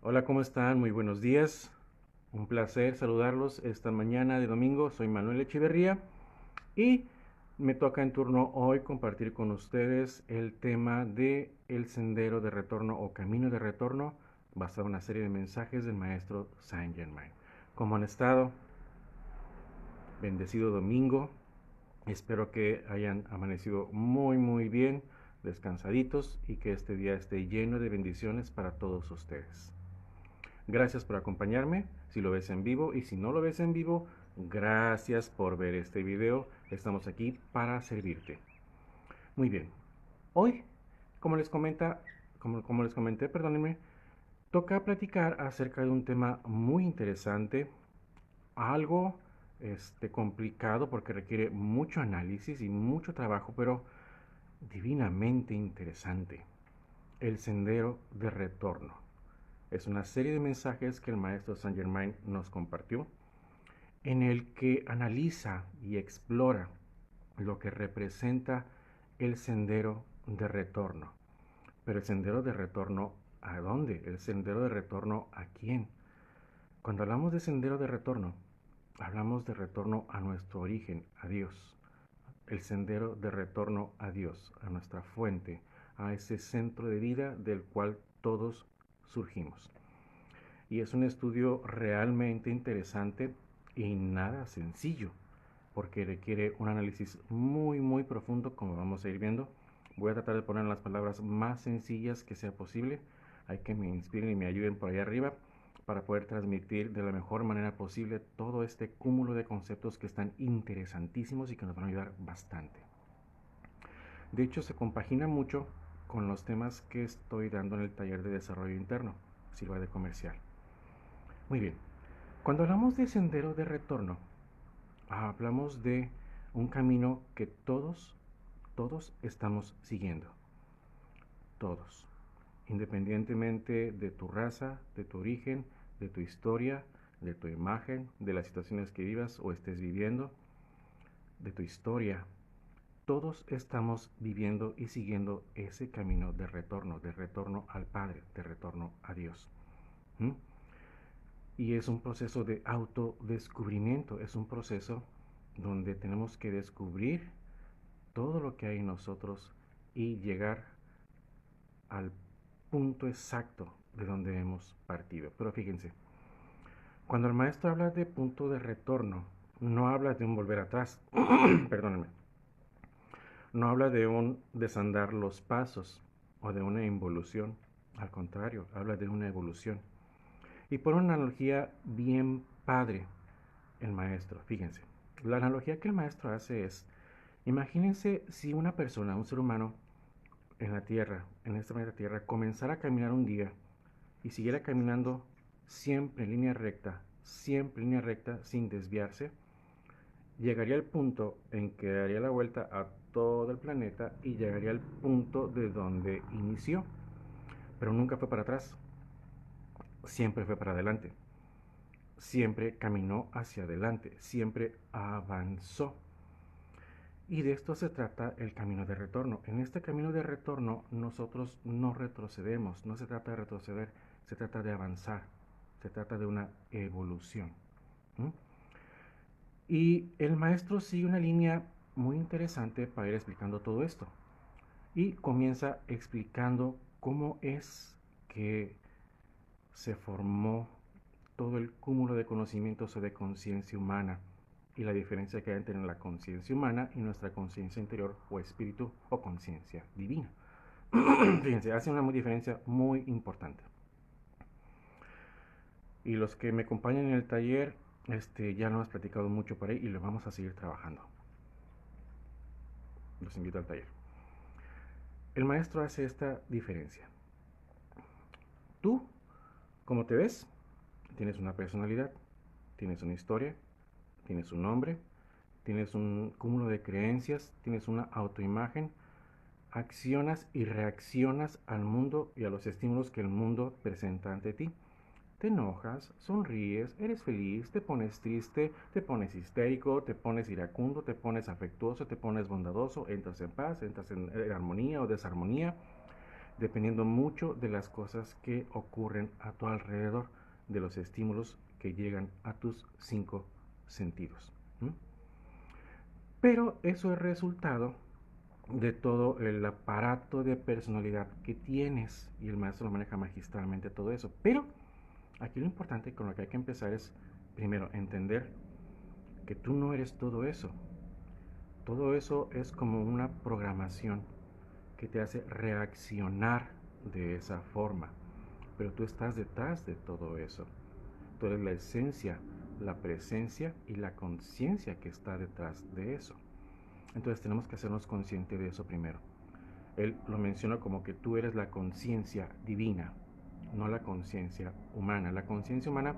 Hola, ¿cómo están? Muy buenos días. Un placer saludarlos esta mañana de domingo. Soy Manuel Echeverría y me toca en turno hoy compartir con ustedes el tema de el sendero de retorno o camino de retorno basado en una serie de mensajes del maestro Saint Germain. ¿Cómo han estado? Bendecido domingo. Espero que hayan amanecido muy bien, descansaditos y que este día esté lleno de bendiciones para todos ustedes. Gracias por acompañarme, si lo ves en vivo, y si no lo ves en vivo, gracias por ver este video. Estamos aquí para servirte. Muy bien. Hoy, como les comenta, como les comenté, perdónenme, toca platicar acerca de un tema muy interesante, algo complicado porque requiere mucho análisis y mucho trabajo, pero divinamente interesante. El sendero de retorno. Es una serie de mensajes que el maestro Saint Germain nos compartió, en el que analiza y explora lo que representa el sendero de retorno. Pero el sendero de retorno, ¿a dónde? El sendero de retorno, ¿a quién? Cuando hablamos de sendero de retorno, hablamos de retorno a nuestro origen, a Dios. El sendero de retorno a Dios, a nuestra fuente, a ese centro de vida del cual todos surgimos. Y es un estudio realmente interesante y nada sencillo, porque requiere un análisis muy profundo, como vamos a ir viendo. Voy a tratar de poner las palabras más sencillas que sea posible. Hay que me inspiren y me ayuden por ahí arriba para poder transmitir de la mejor manera posible todo este cúmulo de conceptos que están interesantísimos y que nos van a ayudar bastante. De hecho, se compagina mucho con los temas que estoy dando en el taller de desarrollo interno, sirva de comercial. Muy bien, cuando hablamos de sendero de retorno, hablamos de un camino que todos estamos siguiendo. Todos. Independientemente de tu raza, de tu origen, de tu historia, de tu imagen, de las situaciones que vivas o estés viviendo, de tu historia, todos estamos viviendo y siguiendo ese camino de retorno al Padre, de retorno a Dios. ¿Mm? Y es un proceso de autodescubrimiento, es un proceso donde tenemos que descubrir todo lo que hay en nosotros y llegar al punto exacto de donde hemos partido. Pero fíjense, cuando el maestro habla de punto de retorno, no habla de un volver atrás, perdónenme, no habla de un desandar los pasos o de una involución, al contrario, habla de una evolución. Y por una analogía bien padre, el maestro, fíjense, la analogía que el maestro hace es, imagínense si una persona, un ser humano, en la Tierra, en esta planeta Tierra, comenzara a caminar un día y siguiera caminando siempre en línea recta, sin desviarse, llegaría al punto en que daría la vuelta a todo el planeta y llegaría al punto de donde inició. Pero nunca fue para atrás, siempre fue para adelante, siempre caminó hacia adelante, siempre avanzó. Y de esto se trata el camino de retorno. En este camino de retorno nosotros no retrocedemos, no se trata de retroceder, se trata de avanzar, se trata de una evolución. ¿Mm? Y el maestro sigue una línea muy interesante para ir explicando todo esto. Y comienza explicando cómo es que se formó todo el cúmulo de conocimientos o de conciencia humana y la diferencia que hay entre la conciencia humana y nuestra conciencia interior o espíritu o conciencia divina. Fíjense, hace una diferencia muy importante. Y los que me acompañan en el taller, ya lo hemos platicado mucho por ahí y lo vamos a seguir trabajando. Los invito al taller. El maestro hace esta diferencia. Tú, como te ves, tienes una personalidad, tienes una historia, tienes un nombre, tienes un cúmulo de creencias, tienes una autoimagen, accionas y reaccionas al mundo y a los estímulos que el mundo presenta ante ti. Te enojas, sonríes, eres feliz, te pones triste, te pones histérico, te pones iracundo, te pones afectuoso, te pones bondadoso, entras en paz, entras en armonía o desarmonía, dependiendo mucho de las cosas que ocurren a tu alrededor, de los estímulos que llegan a tus 5 sentidos. Pero eso es resultado de todo el aparato de personalidad que tienes, y el maestro lo maneja magistralmente todo eso. Pero aquí lo importante con lo que hay que empezar es, primero, entender que tú no eres todo eso. Todo eso es como una programación que te hace reaccionar de esa forma. Pero tú estás detrás de todo eso. Tú eres la esencia, la presencia y la conciencia que está detrás de eso. Entonces tenemos que hacernos conscientes de eso primero. Él lo menciona como que tú eres la conciencia divina, no la conciencia humana. La conciencia humana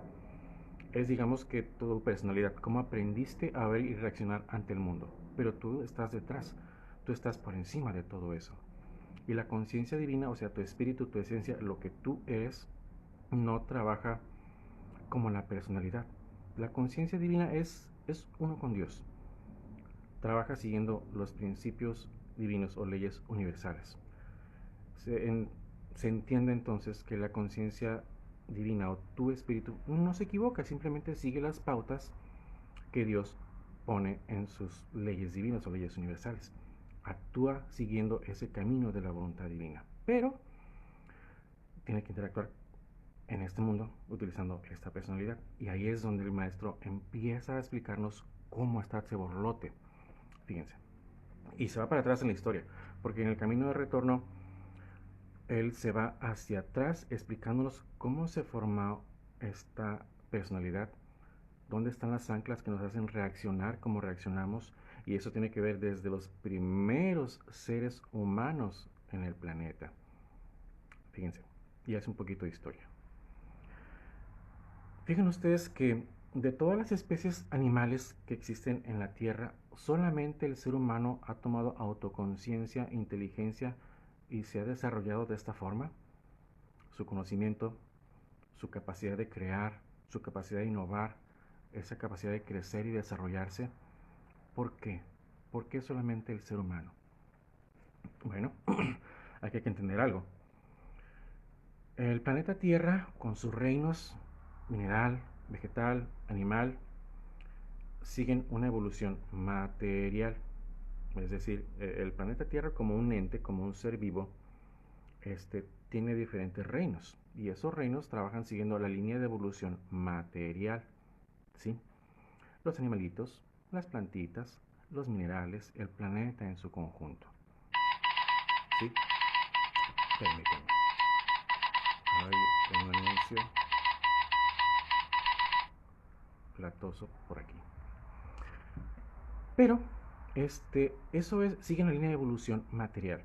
es, digamos, que tu personalidad, cómo aprendiste a ver y reaccionar ante el mundo. Pero tú estás detrás, tú estás por encima de todo eso. Y la conciencia divina, o sea, tu espíritu, tu esencia, lo que tú eres, no trabaja como la personalidad. La conciencia divina es uno con Dios. Trabaja siguiendo los principios divinos o leyes universales. Se entiende entonces que la conciencia divina o tu espíritu no se equivoca, simplemente sigue las pautas que Dios pone en sus leyes divinas o leyes universales. Actúa siguiendo ese camino de la voluntad divina, pero tiene que interactuar en este mundo utilizando esta personalidad. Y ahí es donde el maestro empieza a explicarnos cómo está ese borlote. Fíjense. Y se va para atrás en la historia, porque en el camino de retorno él se va hacia atrás explicándonos cómo se formó esta personalidad, dónde están las anclas que nos hacen reaccionar como reaccionamos, y eso tiene que ver desde los primeros seres humanos en el planeta. Fíjense, y hace un poquito de historia. Fíjense ustedes que de todas las especies animales que existen en la Tierra, solamente el ser humano ha tomado autoconciencia, inteligencia y se ha desarrollado de esta forma. Su conocimiento, su capacidad de crear, su capacidad de innovar, esa capacidad de crecer y desarrollarse. ¿Por qué? ¿Por qué solamente el ser humano? Bueno, hay que entender algo. El planeta Tierra, con sus reinos mineral, vegetal, animal, siguen una evolución material. Es decir, el planeta Tierra como un ente, como un ser vivo, tiene diferentes reinos. Y esos reinos trabajan siguiendo la línea de evolución material. ¿Sí? Los animalitos, las plantitas, los minerales, el planeta en su conjunto. ¿Sí? Permítanme. Hay un anuncio latoso por aquí. Pero eso sigue la línea de evolución material.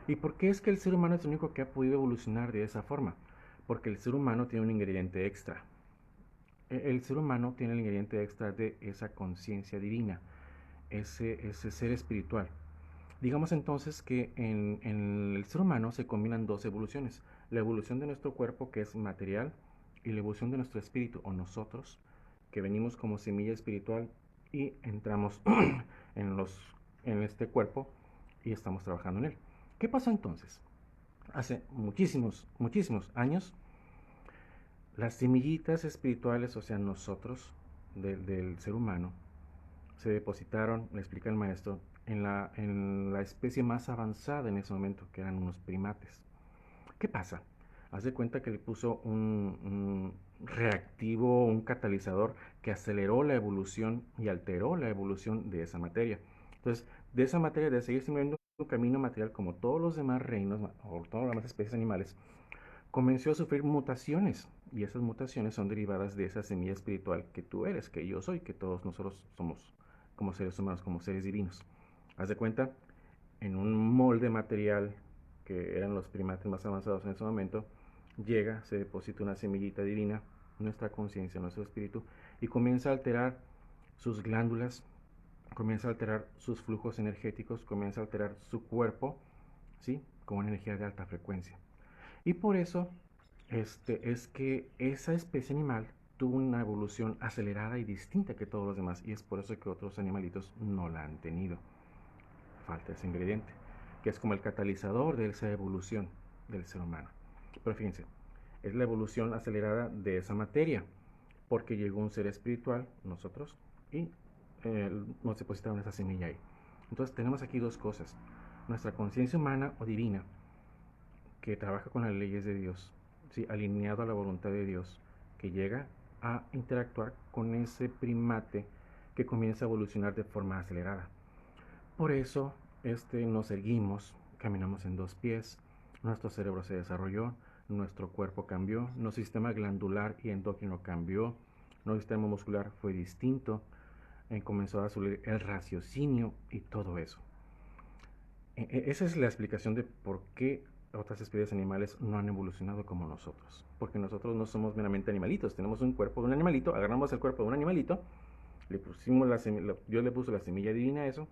¿Y por qué es que el ser humano es el único que ha podido evolucionar de esa forma? Porque el ser humano tiene un ingrediente extra. El ser humano tiene el ingrediente extra de esa conciencia divina, ese ser espiritual. Digamos entonces que en el ser humano se combinan dos evoluciones. La evolución de nuestro cuerpo, que es material, y la evolución de nuestro espíritu, o nosotros, que venimos como semilla espiritual y entramos en este cuerpo y estamos trabajando en él. ¿Qué pasó entonces? Hace muchísimos, muchísimos años, las semillitas espirituales, o sea, nosotros, del ser humano, se depositaron, le explica el maestro, en la especie más avanzada en ese momento, que eran unos primates. ¿Qué pasa? Haz de cuenta que le puso un reactivo, un catalizador que aceleró la evolución y alteró la evolución de esa materia. Entonces, de esa materia, de seguir siguiendo un camino material como todos los demás reinos o todas las demás especies animales, comenzó a sufrir mutaciones. Y esas mutaciones son derivadas de esa semilla espiritual que tú eres, que yo soy, que todos nosotros somos como seres humanos, como seres divinos. Haz de cuenta, en un molde material que eran los primates más avanzados en ese momento, llega, se deposita una semillita divina, nuestra conciencia, nuestro espíritu, y comienza a alterar sus glándulas, comienza a alterar sus flujos energéticos, comienza a alterar su cuerpo, ¿sí? Con energía de alta frecuencia. Y por eso es que esa especie animal tuvo una evolución acelerada y distinta que todos los demás, y es por eso que otros animalitos no la han tenido. Falta ese ingrediente, que es como el catalizador de esa evolución. del ser humano. Pero fíjense, es la evolución acelerada de esa materia, porque llegó un ser espiritual, nosotros, y nos depositaron esa semilla ahí. Entonces tenemos aquí dos cosas. Nuestra conciencia humana o divina, que trabaja con las leyes de Dios, ¿sí? Alineado a la voluntad de Dios, que llega a interactuar con ese primate que comienza a evolucionar de forma acelerada. Por eso nos erguimos, caminamos en dos pies, nuestro cerebro se desarrolló, nuestro cuerpo cambió, nuestro sistema glandular y endocrino cambió, nuestro sistema muscular fue distinto, comenzó a subir el raciocinio y todo eso. Esa es la explicación de por qué otras especies animales no han evolucionado como nosotros. Porque nosotros no somos meramente animalitos, tenemos un cuerpo de un animalito, agarramos el cuerpo de un animalito, le pusimos Dios le puso la semilla divina a eso,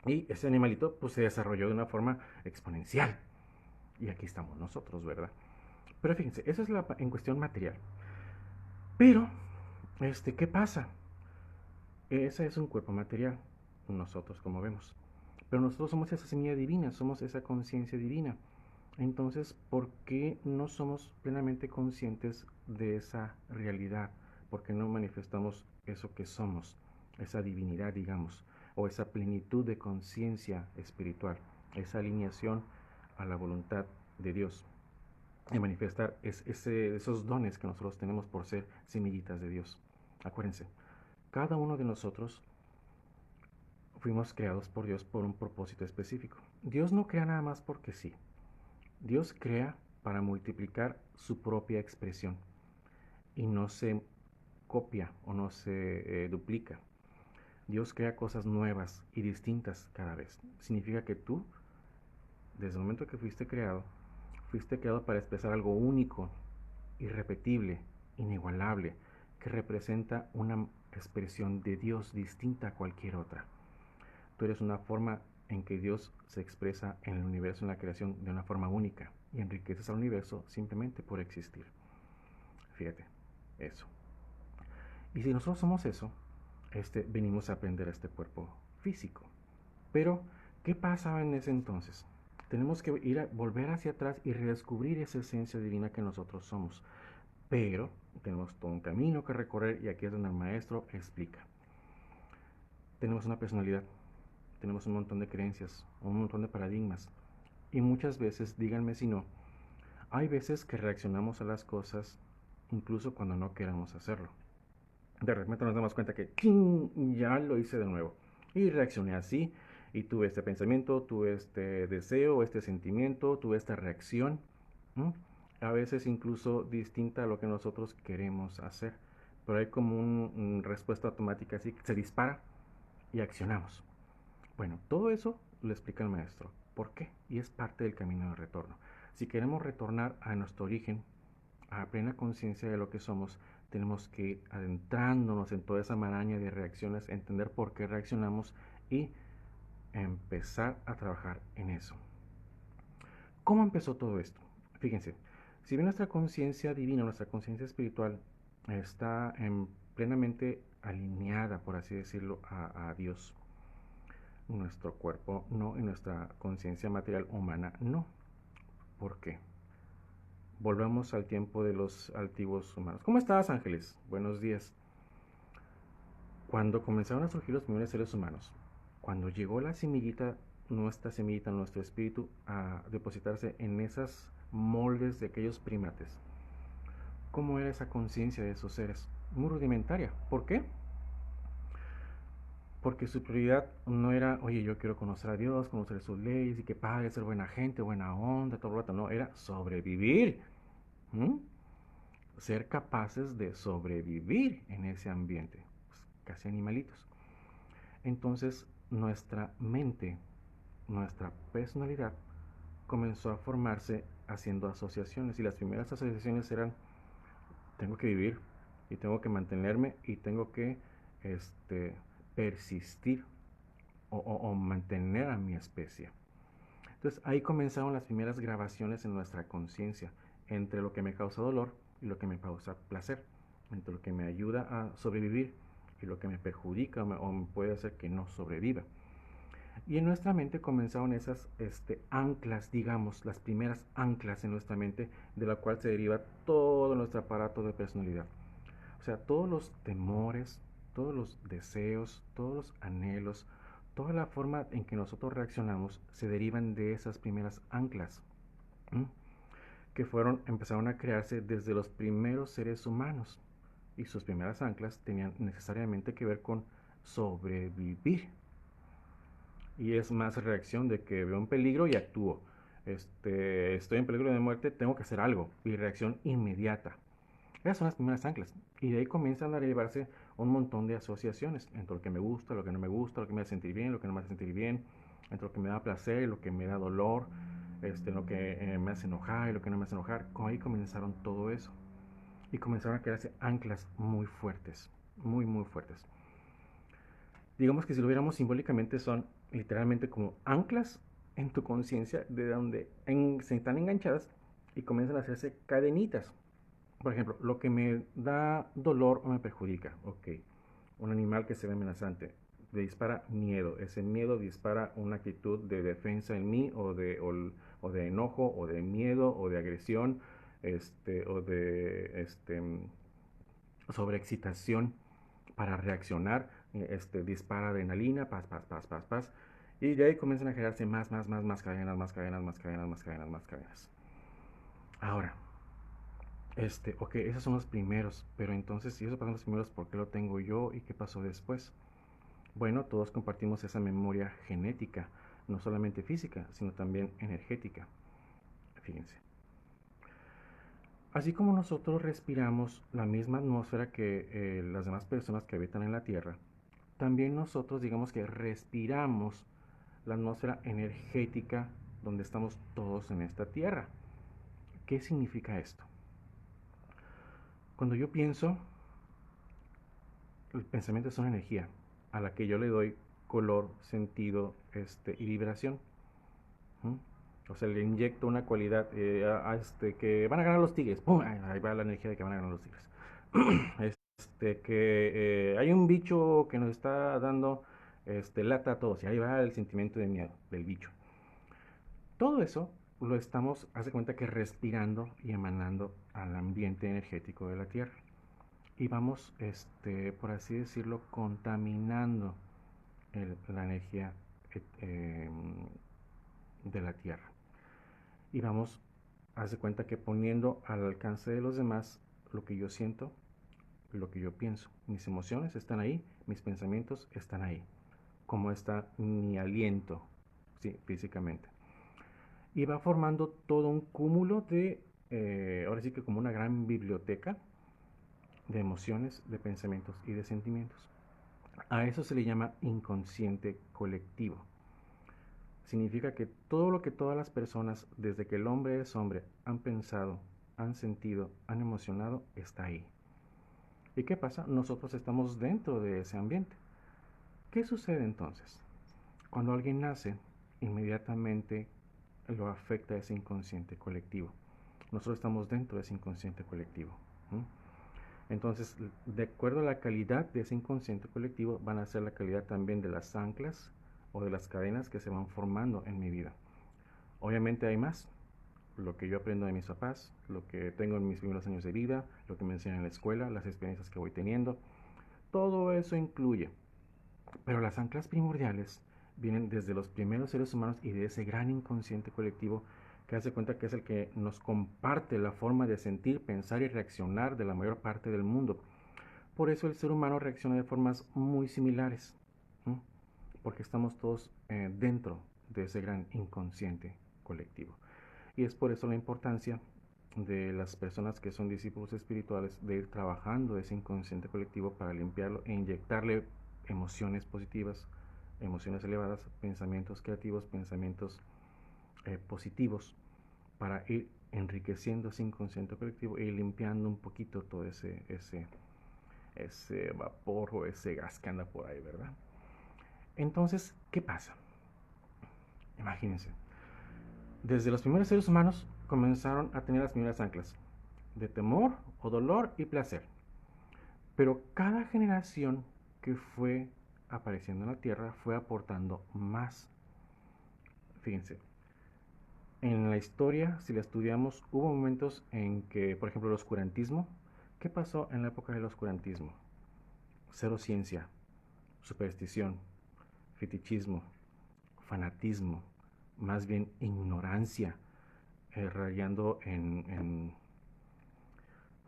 y ese animalito pues se desarrolló de una forma exponencial. Y aquí estamos nosotros, ¿verdad? Pero fíjense, eso es en cuestión material. Pero, ¿qué pasa? Ese es un cuerpo material, nosotros como vemos. Pero nosotros somos esa semilla divina, somos esa conciencia divina. Entonces, ¿por qué no somos plenamente conscientes de esa realidad? ¿Por qué no manifestamos eso que somos, esa divinidad, digamos, o esa plenitud de conciencia espiritual, esa alineación a la voluntad de Dios? Y manifestar esos dones que nosotros tenemos por ser semillitas de Dios. Acuérdense, cada uno de nosotros fuimos creados por Dios por un propósito específico. Dios no crea nada más porque sí. Dios crea para multiplicar su propia expresión y no se copia o no se duplica. Dios crea cosas nuevas y distintas cada vez. Significa que tú, desde el momento que fuiste creado para expresar algo único, irrepetible, inigualable, que representa una expresión de Dios distinta a cualquier otra. Tú eres una forma en que Dios se expresa en el universo, en la creación, de una forma única, y enriqueces al universo simplemente por existir. Fíjate, eso. Y si nosotros somos eso, venimos a aprender este cuerpo físico. Pero, ¿qué pasaba en ese entonces? Tenemos que volver hacia atrás y redescubrir esa esencia divina que nosotros somos. Pero tenemos todo un camino que recorrer, y aquí es donde el maestro explica. Tenemos una personalidad, tenemos un montón de creencias, un montón de paradigmas, y muchas veces, díganme si no, hay veces que reaccionamos a las cosas incluso cuando no queramos hacerlo. De repente nos damos cuenta que ya lo hice de nuevo y reaccioné así, y tuve este pensamiento, tuve este deseo, este sentimiento, tuve esta reacción, a veces incluso distinta a lo que nosotros queremos hacer, pero hay como una respuesta automática así que se dispara y accionamos. Bueno, todo eso lo explica el maestro. ¿Por qué? Y es parte del camino de retorno. Si queremos retornar a nuestro origen, a plena conciencia de lo que somos, tenemos que ir adentrándonos en toda esa maraña de reacciones, entender por qué reaccionamos y empezar a trabajar en eso. ¿Cómo empezó todo esto? Fíjense, si bien nuestra conciencia divina, nuestra conciencia espiritual está plenamente alineada, por así decirlo, a Dios, nuestro cuerpo no, y nuestra conciencia material humana no. ¿Por qué? Volvamos al tiempo de los antiguos humanos. ¿Cómo estás, Ángeles? Buenos días. Cuando comenzaron a surgir los primeros seres humanos, cuando llegó la semillita, nuestro espíritu, a depositarse en esas moldes de aquellos primates, ¿cómo era esa conciencia de esos seres? Muy rudimentaria. ¿Por qué? Porque su prioridad no era, oye, yo quiero conocer a Dios, conocer sus leyes, y que padre, ser buena gente, buena onda, todo el rato. No, era sobrevivir. Ser capaces de sobrevivir en ese ambiente, pues, casi animalitos. Entonces, nuestra mente, nuestra personalidad, comenzó a formarse haciendo asociaciones, y las primeras asociaciones eran: tengo que vivir, y tengo que mantenerme, y tengo que persistir o mantener a mi especie. Entonces ahí comenzaron las primeras grabaciones en nuestra conciencia, entre lo que me causa dolor y lo que me causa placer, entre lo que me ayuda a sobrevivir y lo que me perjudica o me puede hacer que no sobreviva. Y en nuestra mente comenzaron esas anclas, digamos, las primeras anclas en nuestra mente, de la cual se deriva todo nuestro aparato de personalidad. O sea, todos los temores, todos los deseos, todos los anhelos, toda la forma en que nosotros reaccionamos se derivan de esas primeras anclas, ¿m? Que empezaron a crearse desde los primeros seres humanos. Y sus primeras anclas tenían necesariamente que ver con sobrevivir. Y es más reacción de que veo un peligro y actúo. Estoy en peligro de muerte, tengo que hacer algo. Y reacción inmediata. Esas son las primeras anclas. Y de ahí comienzan a derivarse un montón de asociaciones entre lo que me gusta, lo que no me gusta, lo que me hace sentir bien, lo que no me hace sentir bien, entre lo que me da placer y lo que me da dolor, lo que me hace enojar y lo que no me hace enojar. Ahí comenzaron todo eso. Y comenzaron a crearse anclas muy fuertes, muy, muy fuertes. Digamos que si lo viéramos simbólicamente son literalmente como anclas en tu conciencia de donde se están enganchadas y comienzan a hacerse cadenitas. Por ejemplo, lo que me da dolor o me perjudica, ok. Un animal que se ve amenazante, le dispara miedo. Ese miedo dispara una actitud de defensa en mí o de enojo o de miedo o de agresión o de sobreexcitación para reaccionar. Dispara adrenalina, paz, paz, paz, paz, paz. Y de ahí comienzan a generarse más cadenas, más cadenas, más cadenas, más cadenas, más cadenas. Ahora, ok, esos son los primeros, pero entonces si esos pasan los primeros, ¿por qué lo tengo yo y qué pasó después? Bueno, todos compartimos esa memoria genética, no solamente física, sino también energética. Fíjense. Así como nosotros respiramos la misma atmósfera que las demás personas que habitan en la Tierra, también nosotros digamos que respiramos la atmósfera energética donde estamos todos en esta Tierra. ¿Qué significa esto? Cuando yo pienso, el pensamiento es una energía a la que yo le doy color, sentido y vibración. ¿Mm? O sea, le inyecto una cualidad que van a ganar los Tigres. ¡Pum! Ahí va la energía de que van a ganar los Tigres. Que hay un bicho que nos está dando lata a todos. Y ahí va el sentimiento de miedo del bicho. Todo eso lo estamos, hace cuenta que respirando y emanando al ambiente energético de la Tierra. Y vamos, por así decirlo, contaminando la energía eh, de la Tierra. Y vamos, hace cuenta que poniendo al alcance de los demás lo que yo siento, lo que yo pienso. Mis emociones están ahí, mis pensamientos están ahí. Como está mi aliento, sí, físicamente. Y va formando todo un cúmulo de, ahora sí que como una gran biblioteca de emociones, de pensamientos y de sentimientos. A eso se le llama inconsciente colectivo. Significa que todo lo que todas las personas, desde que el hombre es hombre, han pensado, han sentido, han emocionado, está ahí. ¿Y qué pasa? Nosotros estamos dentro de ese ambiente. ¿Qué sucede entonces? Cuando alguien nace, inmediatamente lo afecta ese inconsciente colectivo. Nosotros estamos dentro de ese inconsciente colectivo. Entonces, de acuerdo a la calidad de ese inconsciente colectivo, van a ser la calidad también de las anclas o de las cadenas que se van formando en mi vida. Obviamente hay más. Lo que yo aprendo de mis papás, lo que tengo en mis primeros años de vida, lo que me enseñan en la escuela, las experiencias que voy teniendo, todo eso incluye. Pero las anclas primordiales vienen desde los primeros seres humanos y de ese gran inconsciente colectivo que hace cuenta que es el que nos comparte la forma de sentir, pensar y reaccionar de la mayor parte del mundo. Por eso el ser humano reacciona de formas muy similares, ¿no? Porque estamos todos dentro de ese gran inconsciente colectivo. Y es por eso la importancia de las personas que son discípulos espirituales de ir trabajando ese inconsciente colectivo para limpiarlo e inyectarle emociones positivas, emociones elevadas, pensamientos creativos, pensamientos positivos, para ir enriqueciendo ese inconsciente colectivo y limpiando un poquito todo ese vapor o ese gas que anda por ahí, ¿verdad? Entonces, ¿qué pasa? Imagínense, desde los primeros seres humanos comenzaron a tener las primeras anclas de temor o dolor y placer. Pero cada generación que fue apareciendo en la Tierra fue aportando más. Fíjense, en la historia, si la estudiamos, hubo momentos en que, por ejemplo, el oscurantismo. ¿Qué pasó en la época del oscurantismo? Cero ciencia, superstición, fetichismo, fanatismo, más bien ignorancia, rayando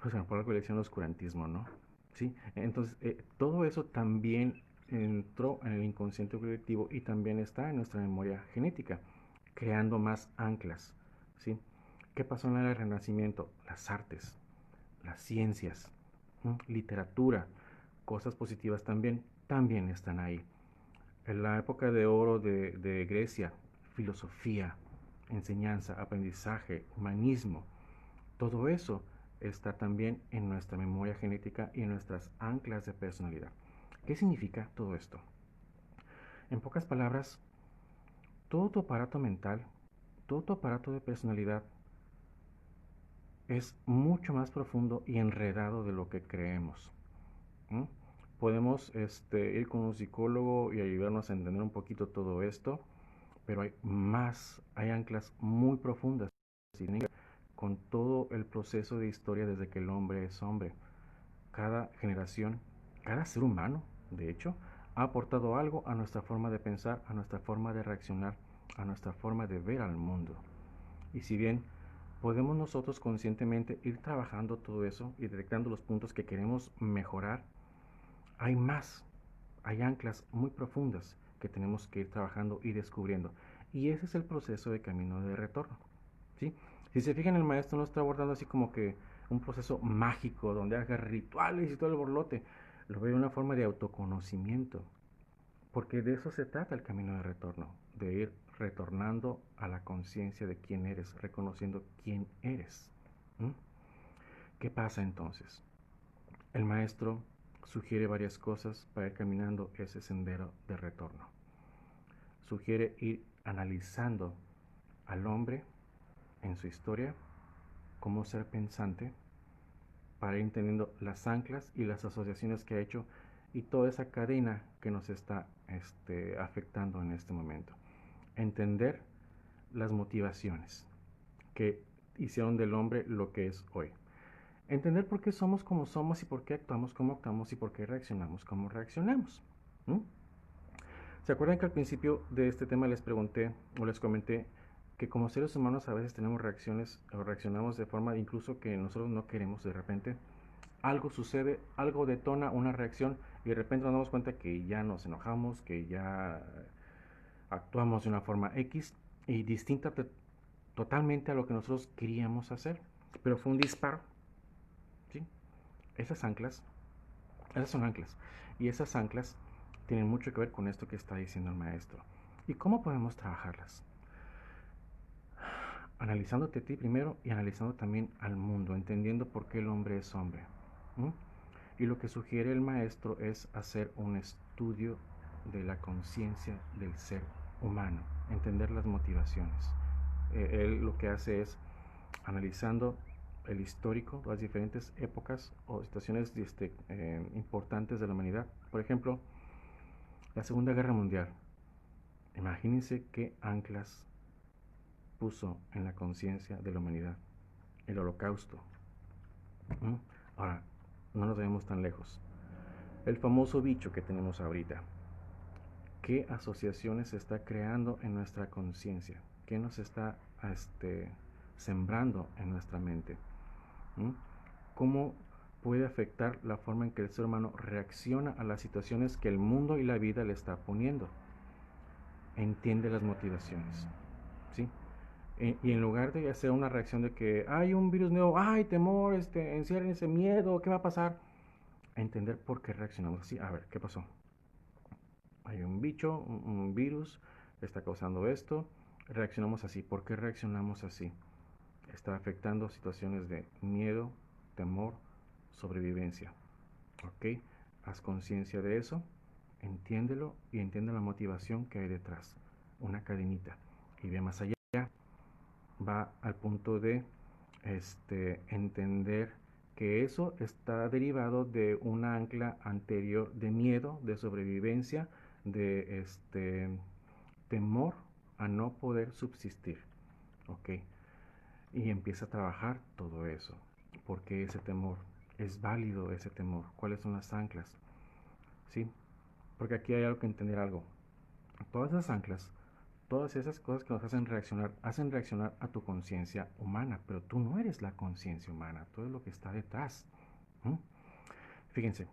pues por algo le decían oscurantismo, ¿no? ¿Sí? Entonces, todo eso también entró en el inconsciente colectivo y también está en nuestra memoria genética, creando más anclas, ¿sí? ¿Qué pasó en el Renacimiento? Las artes, las ciencias, literatura, cosas positivas también están ahí. En la época de oro de Grecia, filosofía, enseñanza, aprendizaje, humanismo, todo eso está también en nuestra memoria genética y en nuestras anclas de personalidad. ¿Qué significa todo esto? En pocas palabras, todo tu aparato mental, todo tu aparato de personalidad es mucho más profundo y enredado de lo que creemos. ¿Mm? Podemos ir con un psicólogo y ayudarnos a entender un poquito todo esto, pero hay anclas muy profundas con todo el proceso de historia desde que el hombre es hombre. Cada generación, cada ser humano, de hecho, ha aportado algo a nuestra forma de pensar, a nuestra forma de reaccionar, a nuestra forma de ver al mundo. Y si bien podemos nosotros conscientemente ir trabajando todo eso y detectando los puntos que queremos mejorar, hay más, hay anclas muy profundas que tenemos que ir trabajando y descubriendo. Y ese es el proceso de camino de retorno. ¿Sí? Si se fijan, el maestro no está abordando así como que un proceso mágico donde haga rituales y todo el borlote. Lo ve de una forma de autoconocimiento. Porque de eso se trata el camino de retorno, de ir retornando a la conciencia de quién eres, reconociendo quién eres. ¿Mm? ¿Qué pasa entonces? El maestro sugiere varias cosas para ir caminando ese sendero de retorno. Sugiere ir analizando al hombre en su historia como ser pensante para ir entendiendo las anclas y las asociaciones que ha hecho y toda esa cadena que nos está afectando en este momento. Entender las motivaciones que hicieron del hombre lo que es hoy. Entender por qué somos como somos y por qué actuamos como actuamos y por qué reaccionamos como reaccionamos. ¿Mm? ¿Se acuerdan que al principio de este tema les pregunté o les comenté que como seres humanos a veces tenemos reacciones o reaccionamos de forma incluso que nosotros no queremos de repente? Algo sucede, algo detona una reacción y de repente nos damos cuenta que ya nos enojamos, que ya actuamos de una forma X y distinta totalmente a lo que nosotros queríamos hacer. Pero fue un disparo, ¿sí? Esas anclas, esas son anclas. Y esas anclas tienen mucho que ver con esto que está diciendo el maestro. ¿Y cómo podemos trabajarlas? Analizándote a ti primero y analizando también al mundo, entendiendo por qué el hombre es hombre. ¿Mm? Y lo que sugiere el maestro es hacer un estudio de la conciencia del ser humano, entender las motivaciones. Él lo que hace es, analizando el histórico, las diferentes épocas o situaciones importantes de la humanidad. Por ejemplo, la Segunda Guerra Mundial. Imagínense qué anclas puso en la conciencia de la humanidad. El Holocausto. ¿Mm? Ahora, no nos vemos tan lejos. El famoso bicho que tenemos ahorita. ¿Qué asociaciones se está creando en nuestra conciencia? ¿Qué nos está sembrando en nuestra mente? ¿Mm? ¿Cómo puede afectar la forma en que el ser humano reacciona a las situaciones que el mundo y la vida le está poniendo? Entiende las motivaciones, ¿sí? Y en lugar de hacer una reacción de que hay un virus nuevo, hay temor, encierren ese miedo, ¿qué va a pasar? Entender por qué reaccionamos así. A ver, ¿qué pasó? Hay un bicho, un virus, está causando esto, reaccionamos así. ¿Por qué reaccionamos así? Está afectando situaciones de miedo, temor, sobrevivencia. ¿Ok? Haz conciencia de eso, entiéndelo y entiende la motivación que hay detrás. Una cadenita. Y ve más allá. Va al punto de entender que eso está derivado de una ancla anterior de miedo, de sobrevivencia, de temor a no poder subsistir, ¿ok? Y empieza a trabajar todo eso. ¿Por qué ese temor? ¿Es válido ese temor? ¿Cuáles son las anclas? ¿Sí? Porque aquí hay algo que entender algo. Todas esas anclas, todas esas cosas que nos hacen reaccionar a tu conciencia humana, pero tú no eres la conciencia humana, tú eres lo que está detrás. ¿Mm? Fíjense,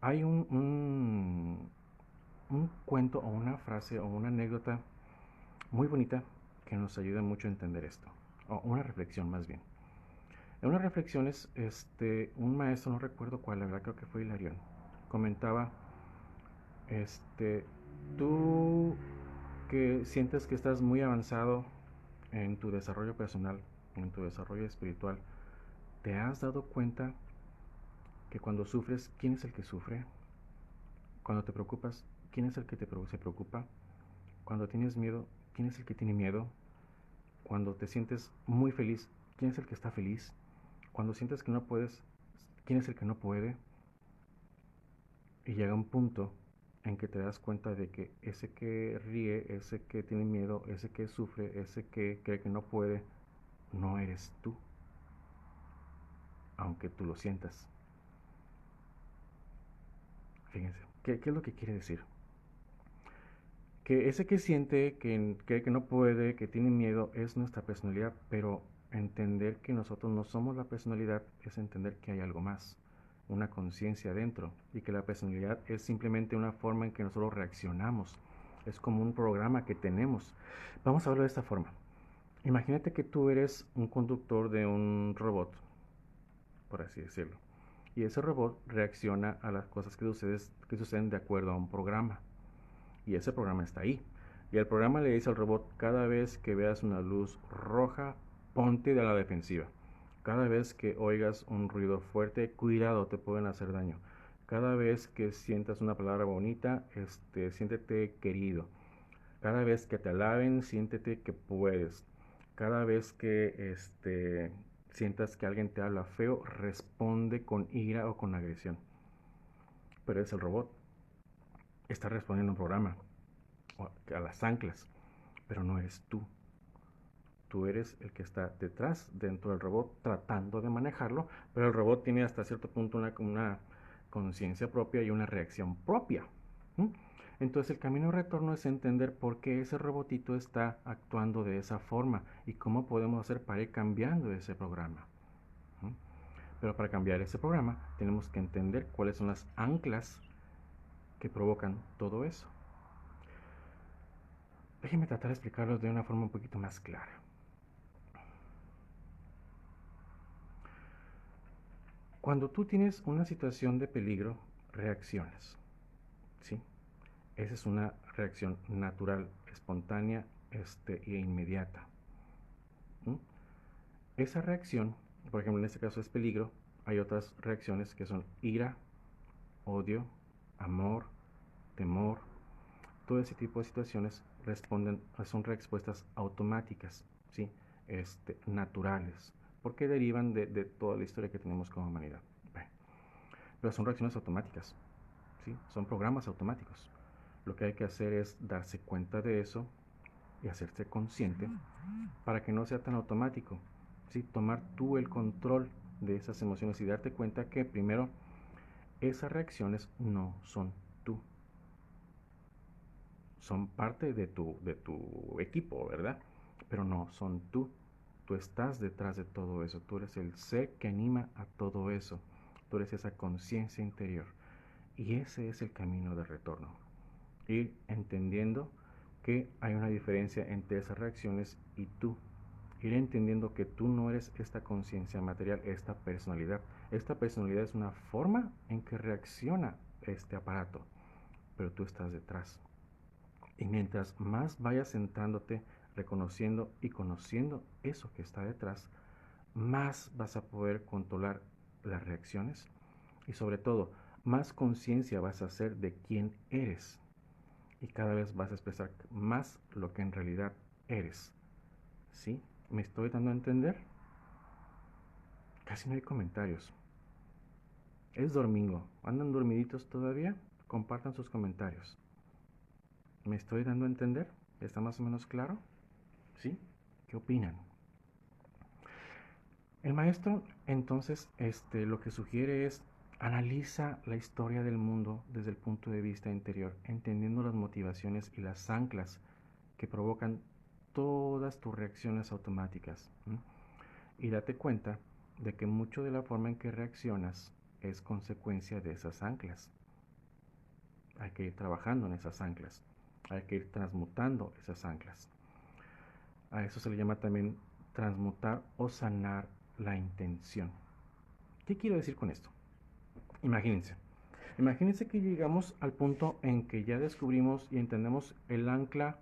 hay un cuento o una frase o una anécdota muy bonita que nos ayuda mucho a entender esto, o una reflexión más bien. En unas reflexiones, un maestro, no recuerdo cuál, la verdad creo que fue Hilarión, comentaba, tú que sientes que estás muy avanzado en tu desarrollo personal, en tu desarrollo espiritual, ¿te has dado cuenta que cuando sufres, quién es el que sufre? Cuando te preocupas, ¿quién es el que se preocupa? Cuando tienes miedo, ¿quién es el que tiene miedo? Cuando te sientes muy feliz, ¿quién es el que está feliz? Cuando sientes que no puedes, ¿quién es el que no puede? Y llega un punto en que te das cuenta de que ese que ríe, ese que tiene miedo, ese que sufre, ese que cree que no puede, no eres tú, aunque tú lo sientas. Fíjense, ¿qué es lo que quiere decir? Que ese que siente, que cree que no puede, que tiene miedo, es nuestra personalidad, pero entender que nosotros no somos la personalidad es entender que hay algo más, una conciencia dentro, y que la personalidad es simplemente una forma en que nosotros reaccionamos, es como un programa que tenemos. Vamos a verlo de esta forma. Imagínate que tú eres un conductor de un robot, por así decirlo, y ese robot reacciona a las cosas que suceden de acuerdo a un programa, y ese programa está ahí. Y el programa le dice al robot, cada vez que veas una luz roja, ponte de la defensiva. Cada vez que oigas un ruido fuerte, cuidado, te pueden hacer daño. Cada vez que sientas una palabra bonita, siéntete querido. Cada vez que te alaben, siéntete que puedes. Cada vez que sientas que alguien te habla feo, responde con ira o con agresión. Pero es el robot. Está respondiendo a un programa, a las anclas, pero no eres tú. Tú eres el que está detrás, dentro del robot, tratando de manejarlo, pero el robot tiene hasta cierto punto una conciencia propia y una reacción propia. ¿Mm? Entonces el camino de retorno es entender por qué ese robotito está actuando de esa forma y cómo podemos hacer para ir cambiando ese programa. ¿Mm? Pero para cambiar ese programa tenemos que entender cuáles son las anclas que provocan todo eso. Déjenme tratar de explicarlo de una forma un poquito más clara. Cuando tú tienes una situación de peligro, reaccionas, ¿sí? Esa es una reacción natural, espontánea e inmediata. ¿Mm? Esa reacción, por ejemplo, en este caso es peligro, hay otras reacciones que son ira, odio, amor, temor. Todo ese tipo de situaciones son respuestas automáticas, ¿sí? Naturales, porque derivan de toda la historia que tenemos como humanidad. Bueno, pero son reacciones automáticas, ¿sí? Son programas automáticos. Lo que hay que hacer es darse cuenta de eso y hacerse consciente para que no sea tan automático, ¿sí? Tomar tú el control de esas emociones y darte cuenta que primero esas reacciones no son tú, son parte de tu equipo, ¿verdad? Pero no son tú. Tú estás detrás de todo eso. Tú eres el ser que anima a todo eso. Tú eres esa conciencia interior. Y ese es el camino de retorno. Ir entendiendo que hay una diferencia entre esas reacciones y tú. Ir entendiendo que tú no eres esta conciencia material, esta personalidad. Esta personalidad es una forma en que reacciona este aparato, pero tú estás detrás. Y mientras más vayas centrándote, reconociendo y conociendo eso que está detrás, más vas a poder controlar las reacciones y sobre todo, más conciencia vas a hacer de quién eres. Y cada vez vas a expresar más lo que en realidad eres. ¿Sí? ¿Me estoy dando a entender? Casi no hay comentarios. Es domingo. ¿Andan dormiditos todavía? Compartan sus comentarios. ¿Me estoy dando a entender? ¿Está más o menos claro? ¿Sí? ¿Qué opinan? El maestro entonces lo que sugiere es analiza la historia del mundo desde el punto de vista interior, entendiendo las motivaciones y las anclas que provocan todas tus reacciones automáticas. Y date cuenta de que mucho de la forma en que reaccionas es consecuencia de esas anclas. Hay que ir trabajando en esas anclas, hay que ir transmutando esas anclas. A eso se le llama también transmutar o sanar la intención. ¿Qué quiero decir con esto? Imagínense que llegamos al punto en que ya descubrimos y entendemos el ancla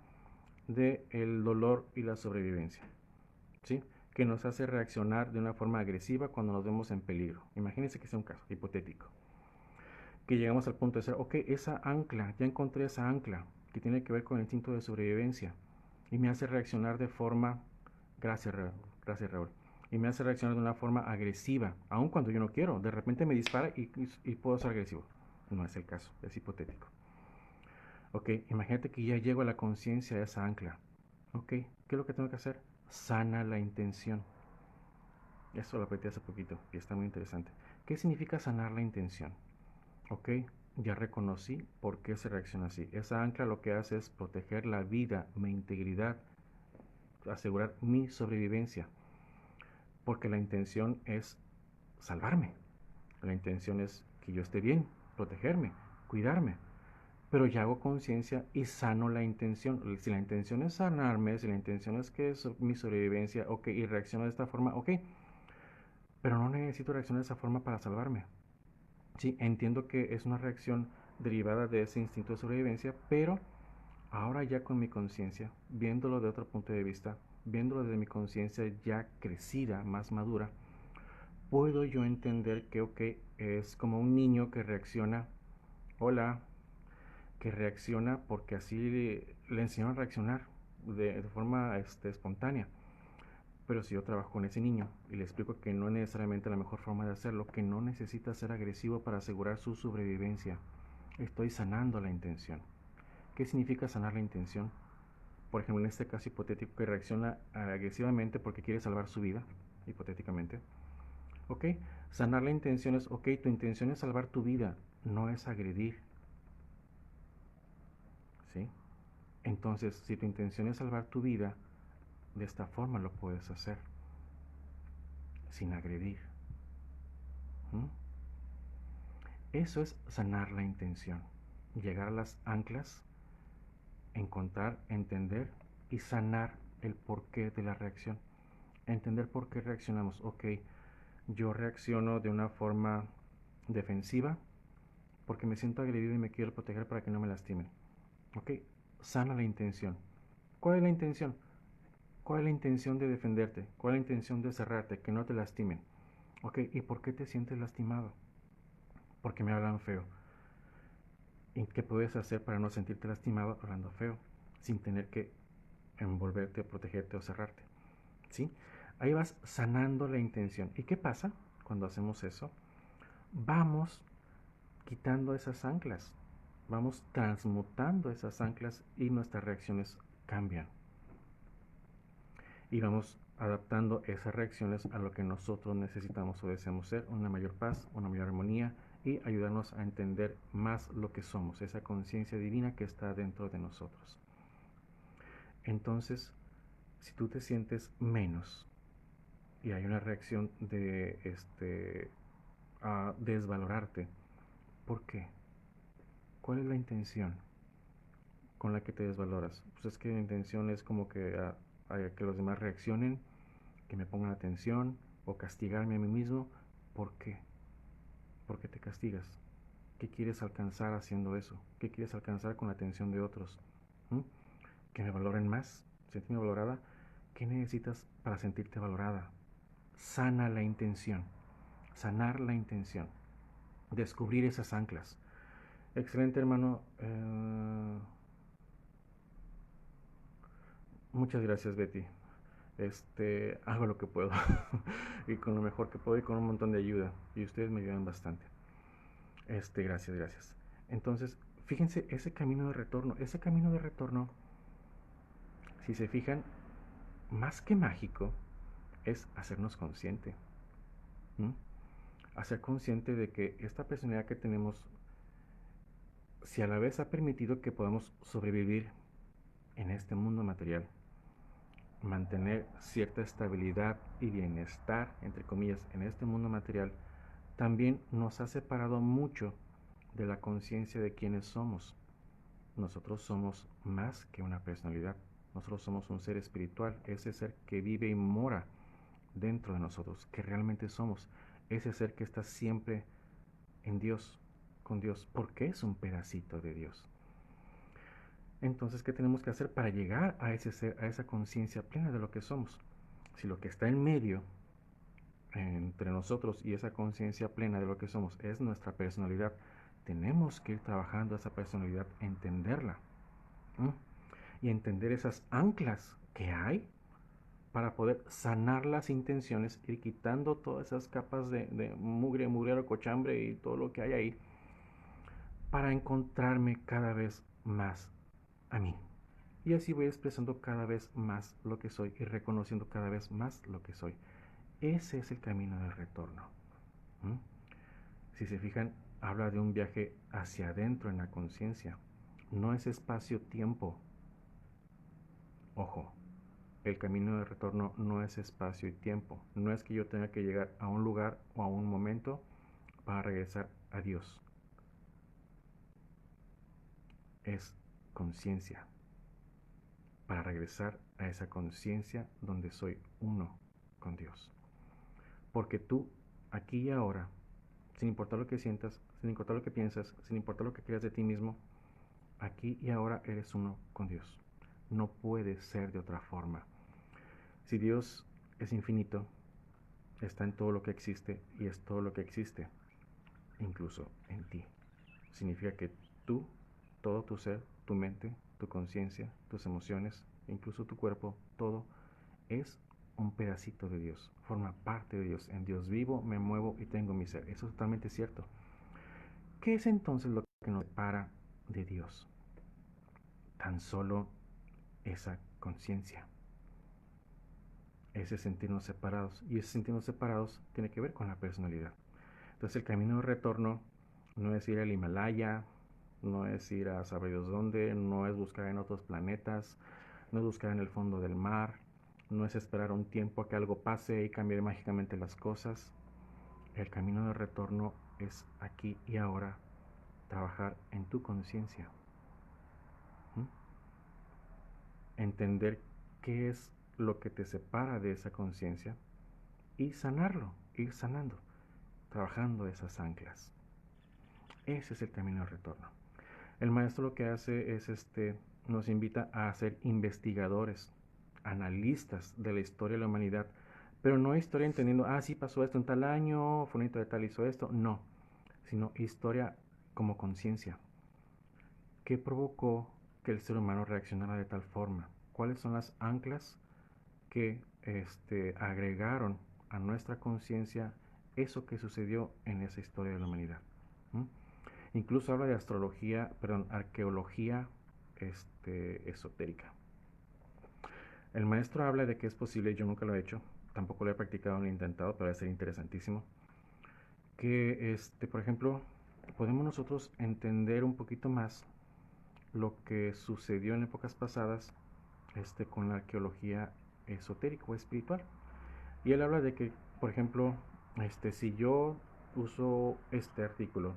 del dolor y la sobrevivencia, ¿sí? Que nos hace reaccionar de una forma agresiva cuando nos vemos en peligro. Imagínense que sea un caso hipotético. Que llegamos al punto de ser, ok, esa ancla, ya encontré esa ancla que tiene que ver con el instinto de sobrevivencia y me hace reaccionar de forma, gracias Raúl, y me hace reaccionar de una forma agresiva, aun cuando yo no quiero, de repente me dispara y puedo ser agresivo. No es el caso, es hipotético. Ok, imagínate que ya llego a la conciencia de esa ancla. Ok, ¿qué es lo que tengo que hacer? Sana la intención. Eso lo aprendí hace poquito y está muy interesante. ¿Qué significa sanar la intención? Ok, ya reconocí por qué se reacciona así. Esa ancla lo que hace es proteger la vida, mi integridad, asegurar mi sobrevivencia. Porque la intención es salvarme. La intención es que yo esté bien, protegerme, cuidarme. Pero ya hago conciencia y sano la intención. Si la intención es sanarme, si la intención es que es mi sobrevivencia, ok, y reacciono de esta forma, ok. Pero no necesito reaccionar de esa forma para salvarme. Sí, entiendo que es una reacción derivada de ese instinto de sobrevivencia, pero ahora ya con mi conciencia, viéndolo de otro punto de vista, viéndolo desde mi conciencia ya crecida, más madura, puedo yo entender que, ok, es como un niño que reacciona, hola, que reacciona porque así le enseñaron a reaccionar de forma espontánea. Pero si yo trabajo con ese niño y le explico que no es necesariamente la mejor forma de hacerlo, que no necesita ser agresivo para asegurar su sobrevivencia, estoy sanando la intención. ¿Qué significa sanar la intención? Por ejemplo, en este caso hipotético que reacciona agresivamente porque quiere salvar su vida, hipotéticamente. Ok, sanar la intención es, ok, tu intención es salvar tu vida, no es agredir. ¿Sí? Entonces, si tu intención es salvar tu vida, de esta forma lo puedes hacer, sin agredir. ¿Mm? Eso es sanar la intención, llegar a las anclas, encontrar, entender y sanar el porqué de la reacción. Entender por qué reaccionamos. Ok, yo reacciono de una forma defensiva porque me siento agredido y me quiero proteger para que no me lastimen. Ok, sana la intención. ¿Cuál es la intención? ¿Cuál es la intención de defenderte? ¿Cuál es la intención de cerrarte? Que no te lastimen. Ok, ¿y por qué te sientes lastimado? Porque me hablan feo. ¿Y qué puedes hacer para no sentirte lastimado hablando feo? Sin tener que envolverte, protegerte o cerrarte. ¿Sí? Ahí vas sanando la intención. ¿Y qué pasa cuando hacemos eso? Vamos quitando esas anclas. Vamos transmutando esas anclas y nuestras reacciones cambian. Y vamos adaptando esas reacciones a lo que nosotros necesitamos o deseamos ser, una mayor paz, una mayor armonía y ayudarnos a entender más lo que somos, esa conciencia divina que está dentro de nosotros. Entonces, si tú te sientes menos y hay una reacción de a desvalorarte, ¿por qué? ¿Cuál es la intención con la que te desvaloras? Pues es que la intención es como que a que los demás reaccionen, que me pongan atención o castigarme a mí mismo. ¿Por qué? ¿Por qué te castigas? ¿Qué quieres alcanzar haciendo eso? ¿Qué quieres alcanzar con la atención de otros? ¿Mm? ¿Que me valoren más? ¿Sentirme valorada? ¿Qué necesitas para sentirte valorada? Sana la intención. Sanar la intención. Descubrir esas anclas. Excelente, hermano. Muchas gracias, Betty. Hago lo que puedo y con lo mejor que puedo y con un montón de ayuda. Y ustedes me ayudan bastante. Gracias, gracias. Entonces, fíjense, ese camino de retorno, si se fijan, más que mágico, es hacernos consciente. ¿Mm? Hacer consciente de que esta personalidad que tenemos, si a la vez ha permitido que podamos sobrevivir en este mundo material, mantener cierta estabilidad y bienestar, entre comillas, en este mundo material, también nos ha separado mucho de la conciencia de quiénes somos. Nosotros somos más que una personalidad. Nosotros somos un ser espiritual, ese ser que vive y mora dentro de nosotros, que realmente somos, ese ser que está siempre en Dios, con Dios, porque es un pedacito de Dios. Entonces, ¿qué tenemos que hacer para llegar a ese ser, a esa conciencia plena de lo que somos? Si lo que está en medio entre nosotros y esa conciencia plena de lo que somos es nuestra personalidad, tenemos que ir trabajando esa personalidad, entenderla, ¿m? Y entender esas anclas que hay para poder sanar las intenciones, ir quitando todas esas capas de mugre, mugrero, cochambre y todo lo que hay ahí, para encontrarme cada vez más a mí. Y así voy expresando cada vez más lo que soy y reconociendo cada vez más lo que soy. Ese es el camino del retorno. ¿Mm? Si se fijan, habla de un viaje hacia adentro en la conciencia. No es espacio-tiempo. Ojo, el camino de retorno no es espacio y tiempo. No es que yo tenga que llegar a un lugar o a un momento para regresar a Dios. Es conciencia. Para regresar a esa conciencia donde soy uno con Dios. Porque tú, aquí y ahora, sin importar lo que sientas, sin importar lo que piensas, sin importar lo que creas de ti mismo, aquí y ahora eres uno con Dios. No puede ser de otra forma. Si Dios es infinito, está en todo lo que existe y es todo lo que existe, incluso en ti. Significa que tú, todo tu ser, tu mente, tu conciencia, tus emociones, incluso tu cuerpo, todo es un pedacito de Dios, forma parte de Dios. En Dios vivo, me muevo y tengo mi ser. Eso es totalmente cierto. ¿Qué es entonces lo que nos separa de Dios? Tan solo esa conciencia, ese sentirnos separados. Y ese sentirnos separados tiene que ver con la personalidad. Entonces el camino de retorno no es ir al Himalaya, no es ir a saber Dios dónde, no es buscar en otros planetas, no es buscar en el fondo del mar, no es esperar un tiempo a que algo pase y cambiar mágicamente las cosas. El camino de retorno es aquí y ahora trabajar en tu conciencia. Entender qué es lo que te separa de esa conciencia y sanarlo, ir sanando, trabajando esas anclas. Ese es el camino de retorno. El maestro lo que hace es nos invita a ser investigadores, analistas de la historia de la humanidad, pero no historia entendiendo, sí pasó esto en tal año, fulanito de tal hizo esto, no, sino historia como conciencia. ¿Qué provocó que el ser humano reaccionara de tal forma? ¿Cuáles son las anclas que agregaron a nuestra conciencia eso que sucedió en esa historia de la humanidad? ¿Mm? Incluso habla de arqueología esotérica. El maestro habla de que es posible, yo nunca lo he hecho, tampoco lo he practicado ni intentado, pero va a ser interesantísimo, que por ejemplo, podemos nosotros entender un poquito más lo que sucedió en épocas pasadas con la arqueología esotérica o espiritual. Y él habla de que, por ejemplo, si yo uso este artículo,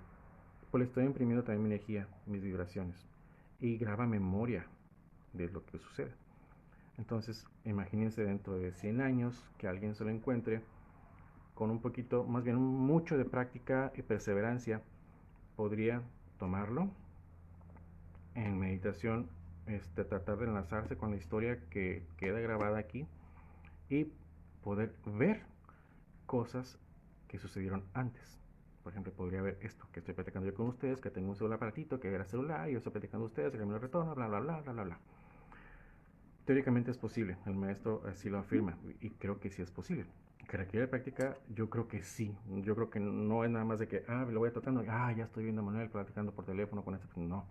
pues le estoy imprimiendo también mi energía, mis vibraciones, y graba memoria de lo que sucede. Entonces, imagínense dentro de 100 años que alguien se lo encuentre con un poquito, más bien mucho de práctica y perseverancia, podría tomarlo en meditación, tratar de enlazarse con la historia que queda grabada aquí y poder ver cosas que sucedieron antes. Por ejemplo, podría ver esto que estoy platicando yo con ustedes, que tengo un celular aparatito que era celular, y yo estoy platicando a ustedes, el camino de retorno, bla, bla, bla, bla, bla, bla. Teóricamente es posible, el maestro así lo afirma, y creo que sí es posible. ¿Que requiere práctica? Yo creo que sí. Yo creo que no es nada más de que, lo voy tocando, ya estoy viendo a Manuel platicando por teléfono con este. No.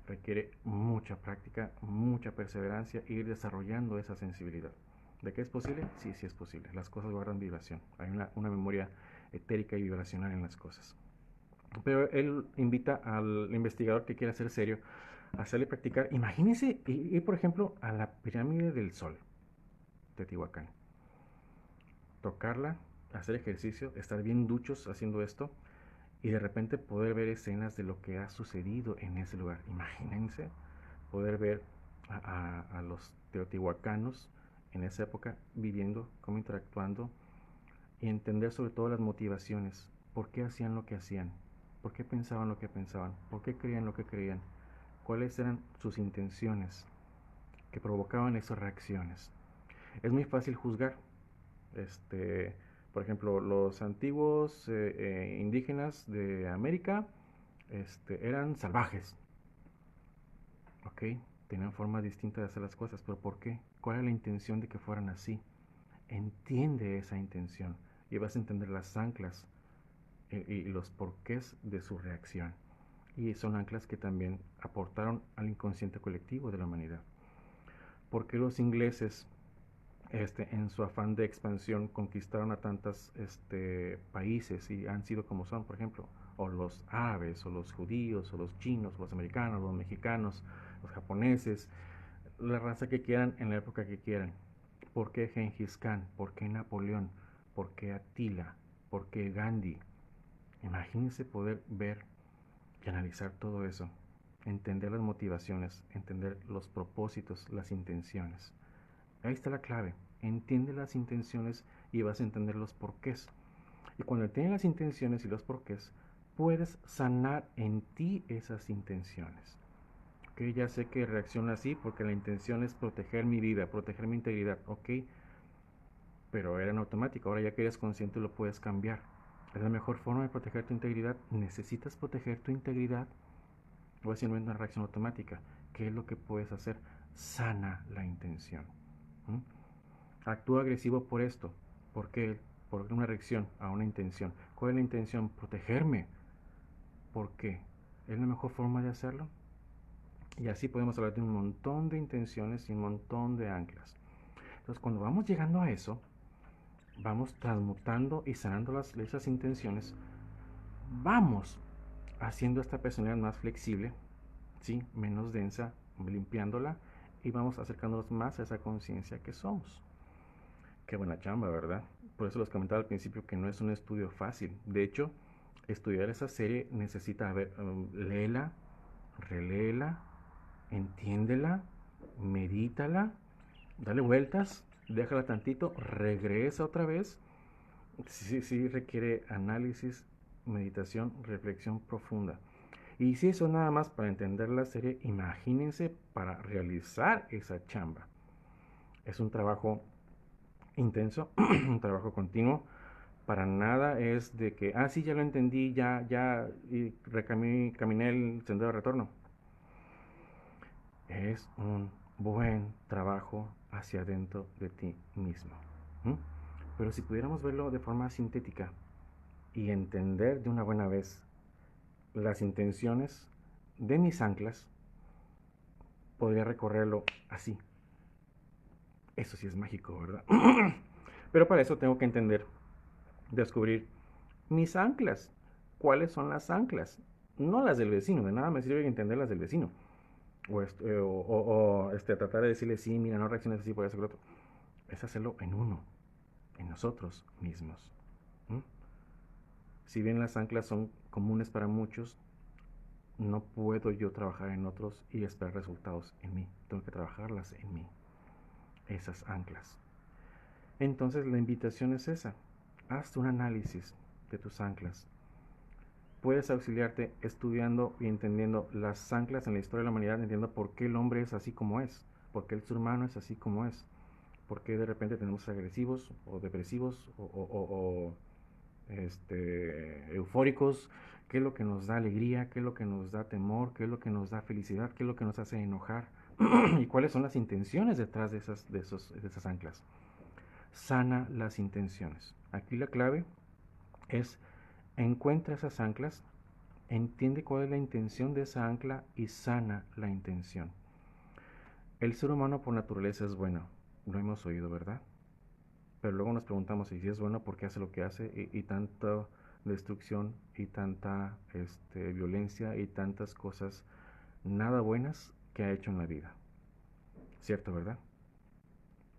Requiere mucha práctica, mucha perseverancia e ir desarrollando esa sensibilidad. ¿De qué es posible? Sí, sí es posible. Las cosas guardan vibración. Hay una memoria etérica y vibracional en las cosas. Pero él invita al investigador que quiera ser serio a hacerle practicar. Imagínense ir, por ejemplo, a la pirámide del Sol, Teotihuacán. Tocarla, hacer ejercicio, estar bien duchos haciendo esto y de repente poder ver escenas de lo que ha sucedido en ese lugar. Imagínense poder ver a los teotihuacanos en esa época viviendo, cómo interactuando y entender sobre todo las motivaciones, por qué hacían lo que hacían, por qué pensaban lo que pensaban, por qué creían lo que creían, cuáles eran sus intenciones que provocaban esas reacciones. Es muy fácil juzgar. Por ejemplo, los antiguos indígenas de América eran salvajes, ¿ok? Tenían formas distintas de hacer las cosas, pero ¿por qué? ¿Cuál era la intención de que fueran así? Entiende esa intención y vas a entender las anclas y los porqués de su reacción. Y son anclas que también aportaron al inconsciente colectivo de la humanidad. ¿Por qué los ingleses, en su afán de expansión, conquistaron a tantos países y han sido como son, por ejemplo? O los árabes, o los judíos, o los chinos, o los americanos, los mexicanos, los japoneses, la raza que quieran en la época que quieran. ¿Por qué Gengis Khan? ¿Por qué Napoleón? ¿Por qué Attila? ¿Por qué Gandhi? Imagínense poder ver y analizar todo eso, entender las motivaciones, entender los propósitos, las intenciones. Ahí está la clave. Entiende las intenciones y vas a entender los porqués. Y cuando entiendes las intenciones y los porqués, puedes sanar en ti esas intenciones. Ok, ya sé que reacciona así porque la intención es proteger mi vida, proteger mi integridad. Ok, pero era en automático. Ahora ya que eres consciente lo puedes cambiar. Es la mejor forma de proteger tu integridad. Necesitas proteger tu integridad. O es simplemente una reacción automática. ¿Qué es lo que puedes hacer? Sana la intención. ¿Mm? Actúa agresivo por esto. ¿Por qué? Por una reacción a una intención. ¿Cuál es la intención? Protegerme. ¿Por qué? ¿Es la mejor forma de hacerlo? Y así podemos hablar de un montón de intenciones y un montón de anclas. Entonces, cuando vamos llegando a eso, vamos transmutando y sanando esas intenciones, vamos haciendo esta personalidad más flexible, ¿sí? Menos densa, limpiándola y vamos acercándonos más a esa conciencia que somos. Qué buena chamba, ¿verdad? Por eso les comentaba al principio que no es un estudio fácil. De hecho, estudiar esa serie necesita, léela, reléela, entiéndela, medítala, dale vueltas, déjala tantito, regresa otra vez. Sí, sí requiere análisis, meditación, reflexión profunda. Y si eso nada más para entender la serie, imagínense para realizar esa chamba. Es un trabajo intenso, un trabajo continuo. Para nada es de que, sí, ya lo entendí, ya, y caminé el sendero de retorno. Es un buen trabajo hacia adentro de ti mismo. ¿Mm? Pero si pudiéramos verlo de forma sintética y entender de una buena vez las intenciones de mis anclas, podría recorrerlo así. Eso sí es mágico, ¿verdad? Pero para eso tengo que entender, descubrir mis anclas. ¿Cuáles son las anclas? No las del vecino, de nada me sirve entender las del vecino. Tratar de decirle, sí, mira, no reacciones así por eso, por otro. Es hacerlo en uno, en nosotros mismos. ¿Mm? Si bien las anclas son comunes para muchos, no puedo yo trabajar en otros y esperar resultados en mí. Tengo que trabajarlas en mí, esas anclas. Entonces la invitación es esa. Haz un análisis de tus anclas. Puedes auxiliarte estudiando y entendiendo las anclas en la historia de la humanidad, entendiendo por qué el hombre es así como es, por qué el ser humano es así como es, por qué de repente tenemos agresivos o depresivos o eufóricos, qué es lo que nos da alegría, qué es lo que nos da temor, qué es lo que nos da felicidad, qué es lo que nos hace enojar y cuáles son las intenciones detrás de esas anclas. sana las intenciones. Aquí la clave es encuentra esas anclas, entiende cuál es la intención de esa ancla y sana la intención. El ser humano por naturaleza es bueno, lo hemos oído, ¿verdad? Pero luego nos preguntamos si es bueno, ¿por qué hace lo que hace? Y tanta destrucción y tanta violencia y tantas cosas nada buenas que ha hecho en la vida. ¿Cierto, verdad?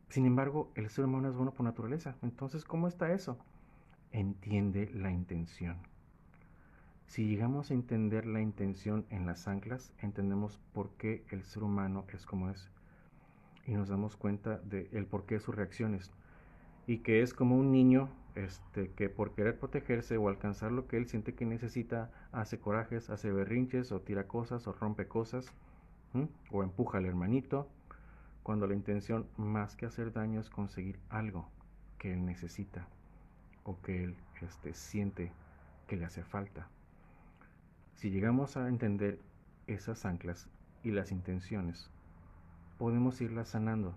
Sin embargo, el ser humano es bueno por naturaleza. Entonces, ¿cómo está eso? Entiende la intención. Si llegamos a entender la intención en las anclas, entendemos por qué el ser humano es como es. Y nos damos cuenta del porqué de sus reacciones. Y que es como un niño que por querer protegerse o alcanzar lo que él siente que necesita, hace corajes, hace berrinches o tira cosas o rompe cosas, o empuja al hermanito, cuando la intención más que hacer daño es conseguir algo que él necesita o que él siente que le hace falta. Si llegamos a entender esas anclas y las intenciones, podemos irlas sanando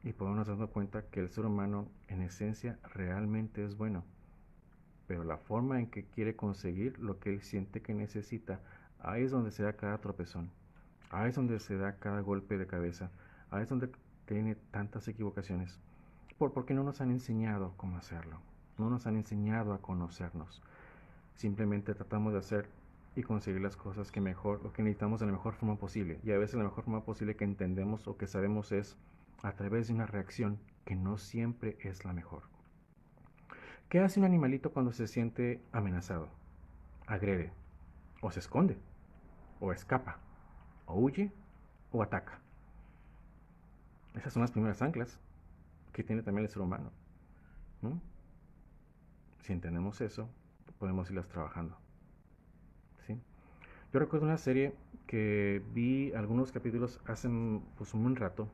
y podemos darnos cuenta que el ser humano en esencia realmente es bueno, pero la forma en que quiere conseguir lo que él siente que necesita, ahí es donde se da cada tropezón, ahí es donde se da cada golpe de cabeza, ahí es donde tiene tantas equivocaciones, porque no nos han enseñado cómo hacerlo, no nos han enseñado a conocernos, simplemente tratamos de hacer y conseguir las cosas que mejor o que necesitamos de la mejor forma posible, y a veces la mejor forma posible que entendemos o que sabemos es a través de una reacción que no siempre es la mejor. ¿Qué hace un animalito cuando se siente amenazado? Agrede, o se esconde, o escapa, o huye, o ataca. Esas son las primeras anclas que tiene también el ser humano, ¿no? Si entendemos eso, podemos irlas trabajando, ¿sí? Yo recuerdo una serie que vi algunos capítulos hace pues, un buen rato,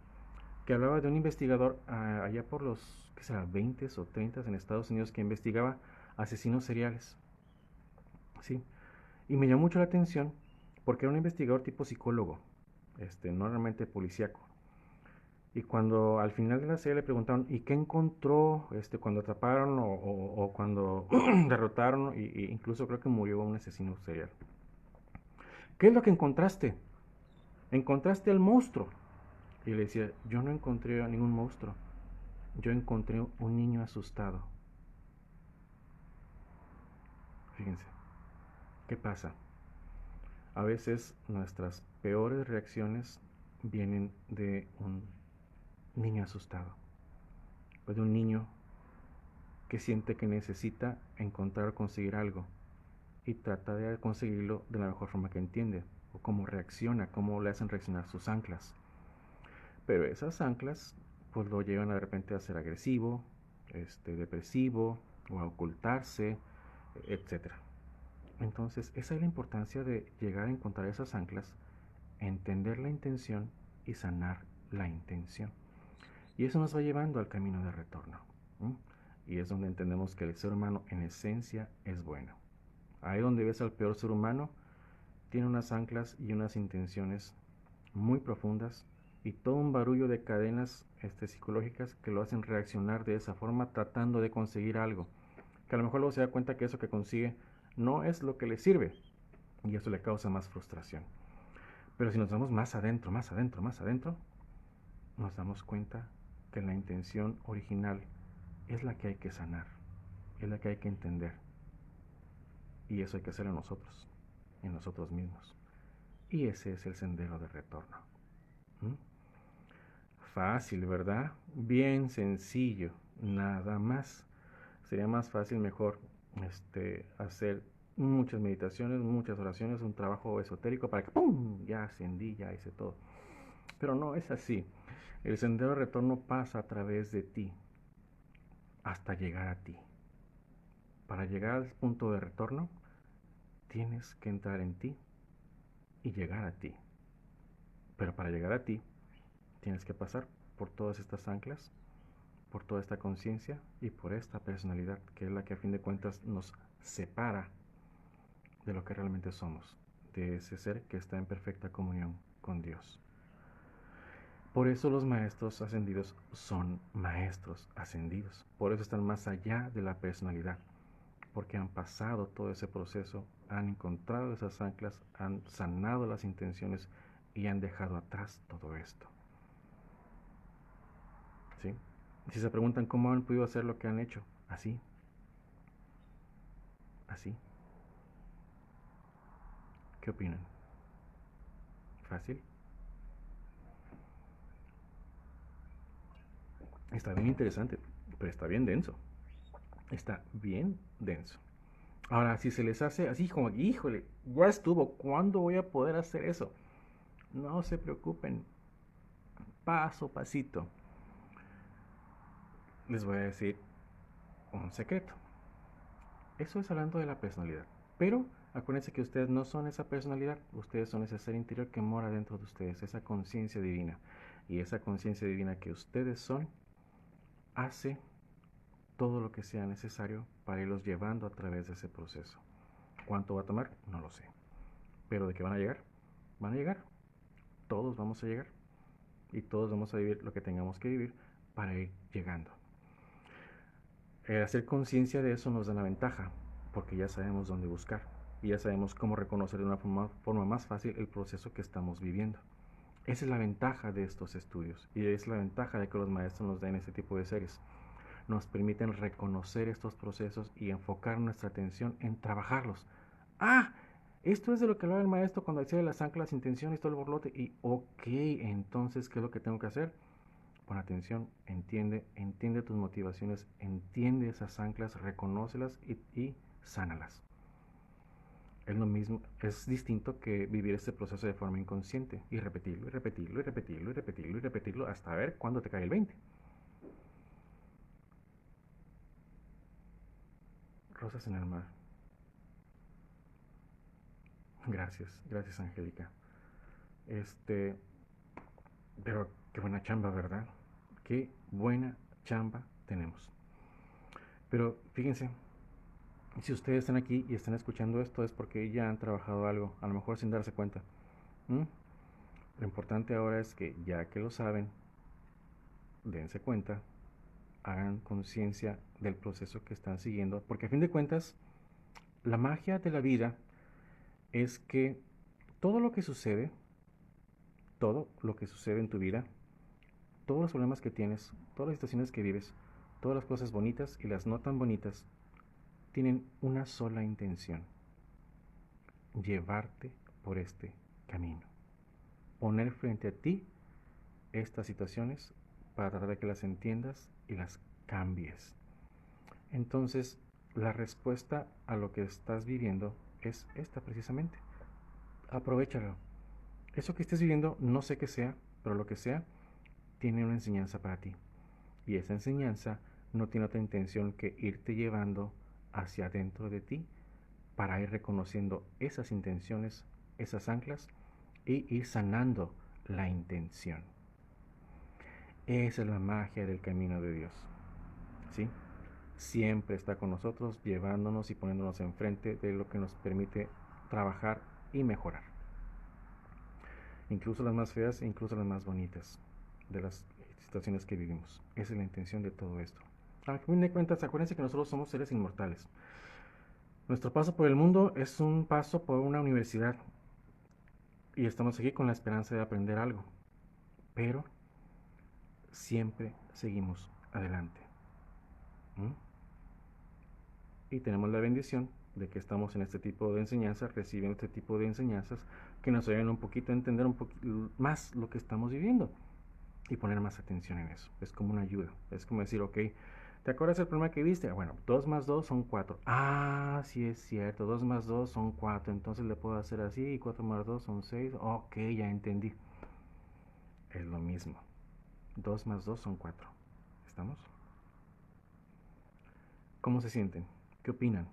que hablaba de un investigador allá por los, ¿qué será?, 20 o 30 en Estados Unidos, que investigaba asesinos seriales, ¿sí? Y me llamó mucho la atención porque era un investigador tipo psicólogo, no realmente policíaco. Y cuando al final de la serie le preguntaron, ¿y qué encontró cuando atraparon o cuando derrotaron? Y incluso creo que murió un asesino serial. ¿Qué es lo que encontraste? Encontraste al monstruo. Y le decía, yo no encontré a ningún monstruo. Yo encontré un niño asustado. Fíjense, ¿qué pasa? A veces nuestras peores reacciones vienen de un niño asustado, o de un niño que siente que necesita encontrar o conseguir algo y trata de conseguirlo de la mejor forma que entiende, o cómo reacciona, cómo le hacen reaccionar sus anclas. Pero esas anclas pues lo llevan de repente a ser agresivo, depresivo, o a ocultarse, etc. Entonces esa es la importancia de llegar a encontrar esas anclas, entender la intención y sanar la intención. Y eso nos va llevando al camino de retorno. Y es donde entendemos que el ser humano en esencia es bueno. Ahí donde ves al peor ser humano, tiene unas anclas y unas intenciones muy profundas y todo un barullo de cadenas psicológicas que lo hacen reaccionar de esa forma tratando de conseguir algo. Que a lo mejor luego se da cuenta que eso que consigue no es lo que le sirve y eso le causa más frustración. Pero si nos vamos más adentro, más adentro, más adentro, nos damos cuenta que la intención original es la que hay que sanar, es la que hay que entender. Y eso hay que hacerlo en nosotros mismos. Y ese es el sendero de retorno. Fácil, ¿verdad? Bien sencillo, nada más. Sería más fácil, mejor, hacer muchas meditaciones, muchas oraciones, un trabajo esotérico para que ¡pum!, ya ascendí, ya hice todo. Pero no es así. El sendero de retorno pasa a través de ti hasta llegar a ti. Para llegar al punto de retorno, tienes que entrar en ti y llegar a ti. Pero para llegar a ti, tienes que pasar por todas estas anclas, por toda esta conciencia y por esta personalidad, que es la que a fin de cuentas nos separa de lo que realmente somos, de ese ser que está en perfecta comunión con Dios. Por eso los maestros ascendidos son maestros ascendidos. Por eso están más allá de la personalidad. Porque han pasado todo ese proceso, han encontrado esas anclas, han sanado las intenciones y han dejado atrás todo esto. ¿Sí? Si se preguntan cómo han podido hacer lo que han hecho, así, así. ¿Qué opinan? ¿Fácil? Está bien interesante, pero está bien denso. Está bien denso. Ahora, si se les hace así como, híjole, ya estuvo, ¿cuándo voy a poder hacer eso? No se preocupen, paso a pasito. Les voy a decir un secreto. Eso es hablando de la personalidad. Pero acuérdense que ustedes no son esa personalidad, ustedes son ese ser interior que mora dentro de ustedes, esa conciencia divina. Y esa conciencia divina que ustedes son hace todo lo que sea necesario para irlos llevando a través de ese proceso. ¿Cuánto va a tomar? No lo sé. Pero de qué van a llegar, van a llegar. Todos vamos a llegar. Y todos vamos a vivir lo que tengamos que vivir para ir llegando. Hacer conciencia de eso nos da una ventaja, porque ya sabemos dónde buscar y ya sabemos cómo reconocer de una forma más fácil el proceso que estamos viviendo. Esa es la ventaja de estos estudios y es la ventaja de que los maestros nos den este tipo de series. Nos permiten reconocer estos procesos y enfocar nuestra atención en trabajarlos. Ah, esto es de lo que hablaba el maestro cuando decía de las anclas, intenciones, todo el borlote. Y ok, entonces, ¿qué es lo que tengo que hacer? Pon atención, entiende tus motivaciones, entiende esas anclas, reconócelas y sánalas. Es lo mismo, es distinto que vivir este proceso de forma inconsciente y repetirlo y repetirlo y repetirlo y repetirlo y repetirlo hasta ver cuándo te cae el 20. Rosas en el mar. Gracias Angélica. Pero qué buena chamba, ¿verdad? Qué buena chamba tenemos. Pero fíjense, si ustedes están aquí y están escuchando esto es porque ya han trabajado algo, a lo mejor sin darse cuenta. ¿Mm? Lo importante ahora es que ya que lo saben, dense cuenta, hagan conciencia del proceso que están siguiendo, porque a fin de cuentas, la magia de la vida es que todo lo que sucede, todo lo que sucede en tu vida, todos los problemas que tienes, todas las situaciones que vives, todas las cosas bonitas y las no tan bonitas, tienen una sola intención: llevarte por este camino, poner frente a ti estas situaciones para tratar de que las entiendas y las cambies. Entonces, la respuesta a lo que estás viviendo es esta precisamente. Aprovechalo. Eso que estés viviendo, no sé qué sea, pero lo que sea, tiene una enseñanza para ti. Y esa enseñanza no tiene otra intención que irte llevando hacia adentro de ti para ir reconociendo esas intenciones, esas anclas y ir sanando la intención. Esa es la magia del camino de Dios. ¿Sí? Siempre está con nosotros, llevándonos y poniéndonos enfrente de lo que nos permite trabajar y mejorar. Incluso las más feas e incluso las más bonitas de las situaciones que vivimos. Esa es la intención de todo esto. A fin de cuentas, acuérdense que nosotros somos seres inmortales. Nuestro paso por el mundo es un paso por una universidad y estamos aquí con la esperanza de aprender algo, pero siempre seguimos adelante. ¿Mm? Y tenemos la bendición de que estamos en este tipo de enseñanzas, recibiendo este tipo de enseñanzas que nos ayudan un poquito a entender un poquito más lo que estamos viviendo y poner más atención en eso. Es como una ayuda, es como decir, ok, ¿te acuerdas del problema que viste? Bueno, 2 más 2 son 4. Ah, sí es cierto, 2 más 2 son 4, entonces le puedo hacer así y 4 más 2 son 6. Ok, ya entendí. Es lo mismo. 2 más 2 son 4. ¿Estamos? ¿Cómo se sienten? ¿Qué opinan?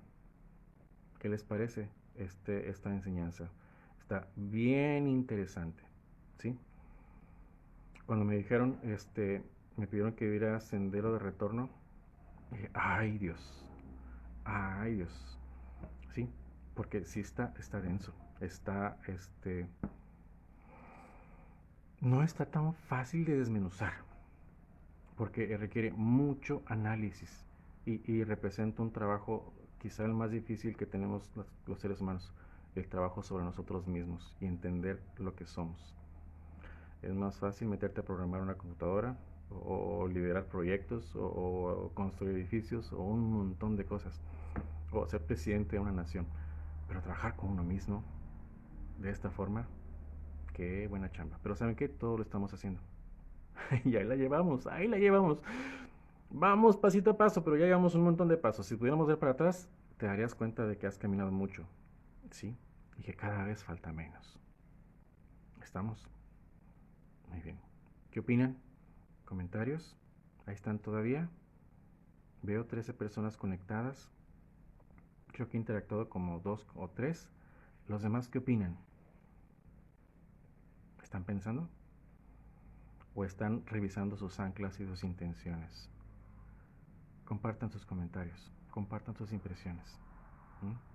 ¿Qué les parece esta enseñanza? Está bien interesante, ¿sí? Cuando me dijeron, me pidieron que viera Sendero de Retorno, dije, ay Dios, ¿sí? Porque sí está denso, está, no está tan fácil de desmenuzar, porque requiere mucho análisis y representa un trabajo quizá el más difícil que tenemos los seres humanos, el trabajo sobre nosotros mismos y entender lo que somos. Es más fácil meterte a programar una computadora o liderar proyectos o construir edificios o un montón de cosas o ser presidente de una nación, pero trabajar con uno mismo de esta forma, qué buena chamba. Pero ¿saben qué? Todo lo estamos haciendo. Y ahí la llevamos, ahí la llevamos. Vamos pasito a paso, pero ya llevamos un montón de pasos. Si pudiéramos ver para atrás, te darías cuenta de que has caminado mucho, ¿sí? Y que cada vez falta menos. ¿Estamos? Muy bien. ¿Qué opinan? ¿Comentarios? Ahí están todavía. Veo 13 personas conectadas. Creo que he interactuado como 2 o 3. ¿Los demás qué opinan? ¿Están pensando? ¿O están revisando sus anclas y sus intenciones? Compartan sus comentarios, compartan sus impresiones.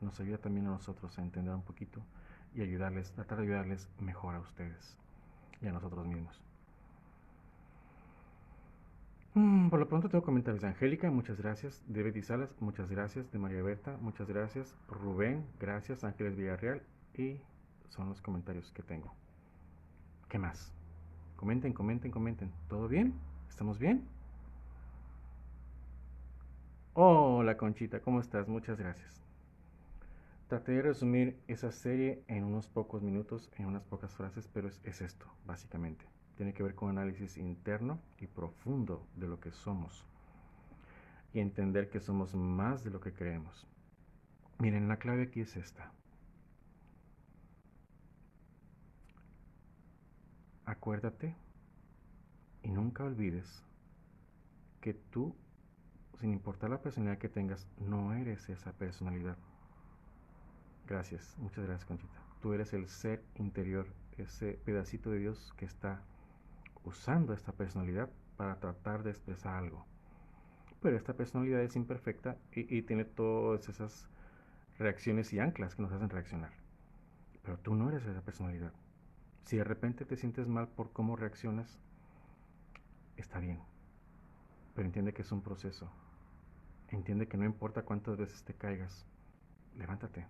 Nos ayuda también a nosotros a entender un poquito y ayudarles, tratar de ayudarles mejor a ustedes y a nosotros mismos. Por lo pronto tengo comentarios de Angélica, muchas gracias. De Betty Salas, muchas gracias. De María Berta, muchas gracias. Rubén, gracias. Ángeles Villarreal. Y son los comentarios que tengo. ¿Qué más? Comenten, comenten, comenten. ¿Todo bien? ¿Estamos bien? Hola Conchita, ¿cómo estás? Muchas gracias. Traté de resumir esa serie en unos pocos minutos, en unas pocas frases, pero es esto, básicamente. Tiene que ver con análisis interno y profundo de lo que somos y entender que somos más de lo que creemos. Miren, la clave aquí es esta. Acuérdate y nunca olvides que tú, sin importar la personalidad que tengas, no eres esa personalidad. Gracias, muchas gracias Conchita. Tú eres el ser interior, ese pedacito de Dios que está usando esta personalidad para tratar de expresar algo. Pero esta personalidad es imperfecta y tiene todas esas reacciones y anclas que nos hacen reaccionar. Pero tú no eres esa personalidad. Si de repente te sientes mal por cómo reaccionas, está bien. Pero entiende que es un proceso. Entiende que no importa cuántas veces te caigas, levántate.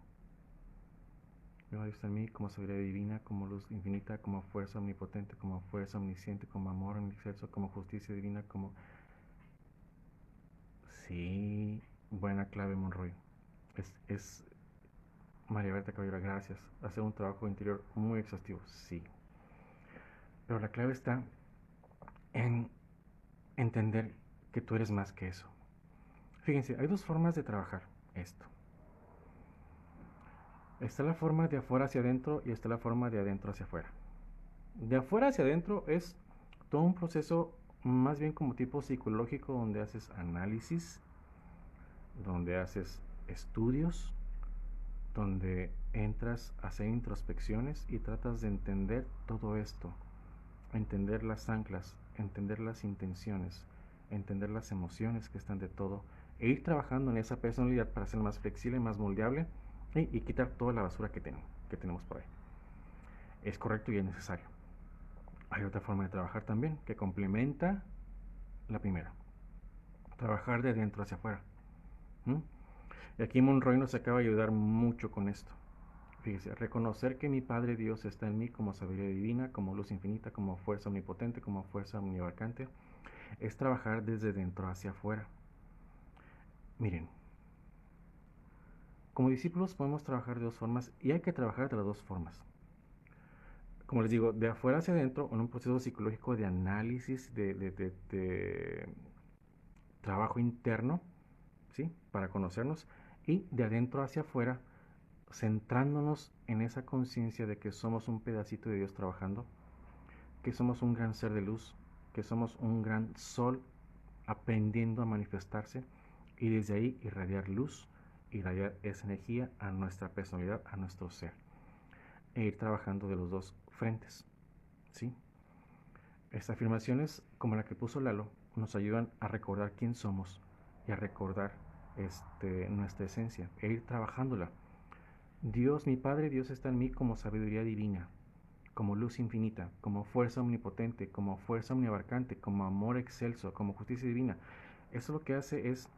Dios está en mí como sabiduría divina, como luz infinita, como fuerza omnipotente, como fuerza omnisciente, como amor universo, como justicia divina, como... Sí, buena clave, Monroy. Es María Berta Caballero, gracias. Hacer un trabajo interior muy exhaustivo, sí. Pero la clave está en entender que tú eres más que eso. Fíjense, hay dos formas de trabajar esto. Está la forma de afuera hacia adentro y está la forma de adentro hacia afuera. De afuera hacia adentro es todo un proceso más bien como tipo psicológico donde haces análisis, donde haces estudios, donde entras a hacer introspecciones y tratas de entender todo esto, entender las anclas, entender las intenciones, entender las emociones que están de todo e ir trabajando en esa personalidad para ser más flexible, más moldeable y quitar toda la basura que tenemos por ahí. Es correcto y es necesario. Hay otra forma de trabajar también que complementa la primera. Trabajar de dentro hacia afuera. Y aquí Monroy nos acaba de ayudar mucho con esto. Fíjese, reconocer que mi Padre Dios está en mí como sabiduría divina, como luz infinita, como fuerza omnipotente, como fuerza omniabarcante, es trabajar desde dentro hacia afuera. Miren, como discípulos podemos trabajar de dos formas y hay que trabajar de las dos formas. Como les digo, de afuera hacia adentro, en un proceso psicológico de análisis, de trabajo interno, ¿sí? Para conocernos, y de adentro hacia afuera, centrándonos en esa conciencia de que somos un pedacito de Dios trabajando, que somos un gran ser de luz, que somos un gran sol aprendiendo a manifestarse y desde ahí irradiar luz, irradiar esa energía a nuestra personalidad, a nuestro ser e ir trabajando de los dos frentes, ¿sí? Estas afirmaciones, como la que puso Lalo, nos ayudan a recordar quién somos y a recordar nuestra esencia e ir trabajándola. Dios, mi Padre, Dios está en mí como sabiduría divina, como luz infinita, como fuerza omnipotente, como fuerza omniabarcante, como amor excelso, como justicia divina. Eso lo que hace es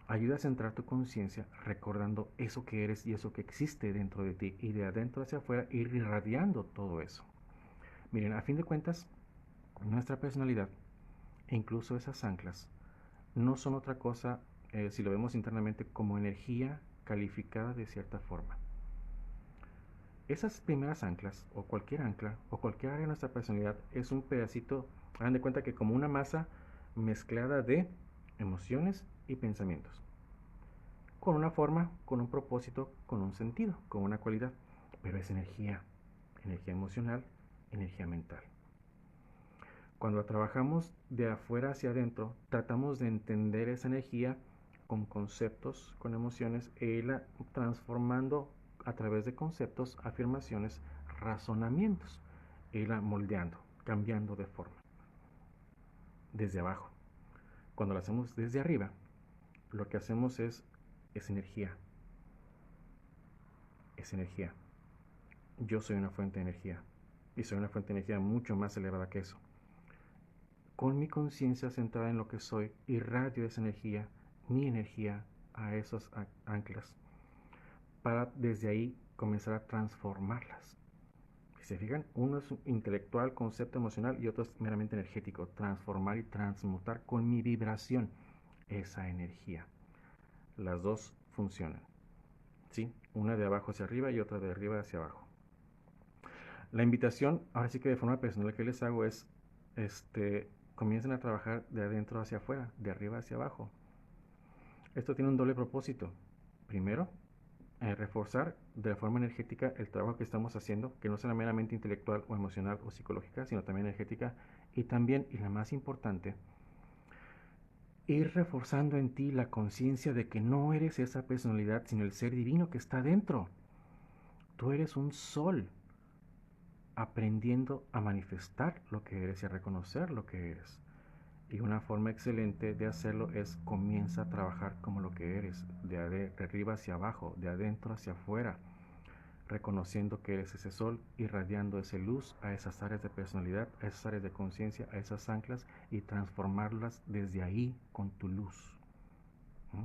ayuda a centrar tu conciencia recordando eso que eres y eso que existe dentro de ti, y de adentro hacia afuera ir irradiando todo eso. Miren, a fin de cuentas, nuestra personalidad e incluso esas anclas no son otra cosa, si lo vemos internamente, como energía calificada de cierta forma. Esas primeras anclas, o cualquier ancla, o cualquier área de nuestra personalidad, es un pedacito, hagan de cuenta que como una masa mezclada de emociones y pensamientos, con una forma, con un propósito, con un sentido, con una cualidad, pero es energía, energía emocional, energía mental. Cuando trabajamos de afuera hacia adentro, tratamos de entender esa energía con conceptos, con emociones, e irla transformando a través de conceptos, afirmaciones, razonamientos, e irla moldeando, cambiando de forma, desde abajo. Cuando lo hacemos desde arriba, lo que hacemos es energía, es energía. Yo soy una fuente de energía, y soy una fuente de energía mucho más elevada que eso. Con mi conciencia centrada en lo que soy, irradio esa energía, mi energía, a esos anclas, para desde ahí comenzar a transformarlas. Si se fijan, uno es intelectual, concepto emocional, y otro es meramente energético, transformar y transmutar con mi vibración esa energía. Las dos funcionan, ¿sí? Una de abajo hacia arriba y otra de arriba hacia abajo. La invitación, ahora sí que de forma personal que les hago es, comiencen a trabajar de adentro hacia afuera, de arriba hacia abajo. Esto tiene un doble propósito. Primero, reforzar de forma energética el trabajo que estamos haciendo, que no sea meramente intelectual o emocional o psicológica, sino también energética. Y también, y la más importante, ir reforzando en ti la conciencia de que no eres esa personalidad, sino el ser divino que está dentro. Tú eres un sol, aprendiendo a manifestar lo que eres y a reconocer lo que eres. Y una forma excelente de hacerlo es comienza a trabajar como lo que eres, de arriba hacia abajo, de adentro hacia afuera, reconociendo que eres ese sol, irradiando esa luz a esas áreas de personalidad, a esas áreas de conciencia, a esas anclas, y transformarlas desde ahí con tu luz. ¿Mm?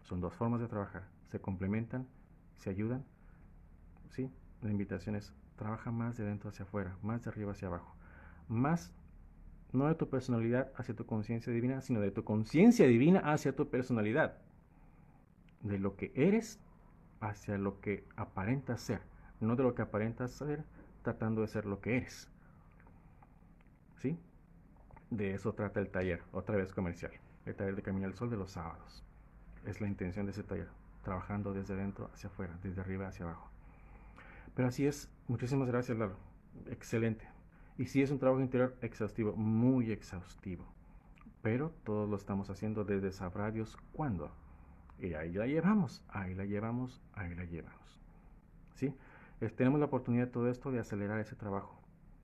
Son dos formas de trabajar, se complementan, se ayudan. ¿Sí? La invitación es, trabaja más de adentro hacia afuera, más de arriba hacia abajo, más no de tu personalidad hacia tu conciencia divina, sino de tu conciencia divina hacia tu personalidad. De lo que eres hacia lo que aparentas ser. No de lo que aparentas ser tratando de ser lo que eres. ¿Sí? De eso trata el taller, otra vez comercial. El taller de Camino al Sol de los sábados. Es la intención de ese taller. Trabajando desde dentro hacia afuera, desde arriba hacia abajo. Pero así es. Muchísimas gracias, Lalo. Excelente. Y sí es un trabajo interior exhaustivo, muy exhaustivo. Pero todos lo estamos haciendo desde sabrá Dios cuándo. Y ahí la llevamos, ahí la llevamos, ahí la llevamos. ¿Sí? Tenemos la oportunidad de todo esto de acelerar ese trabajo,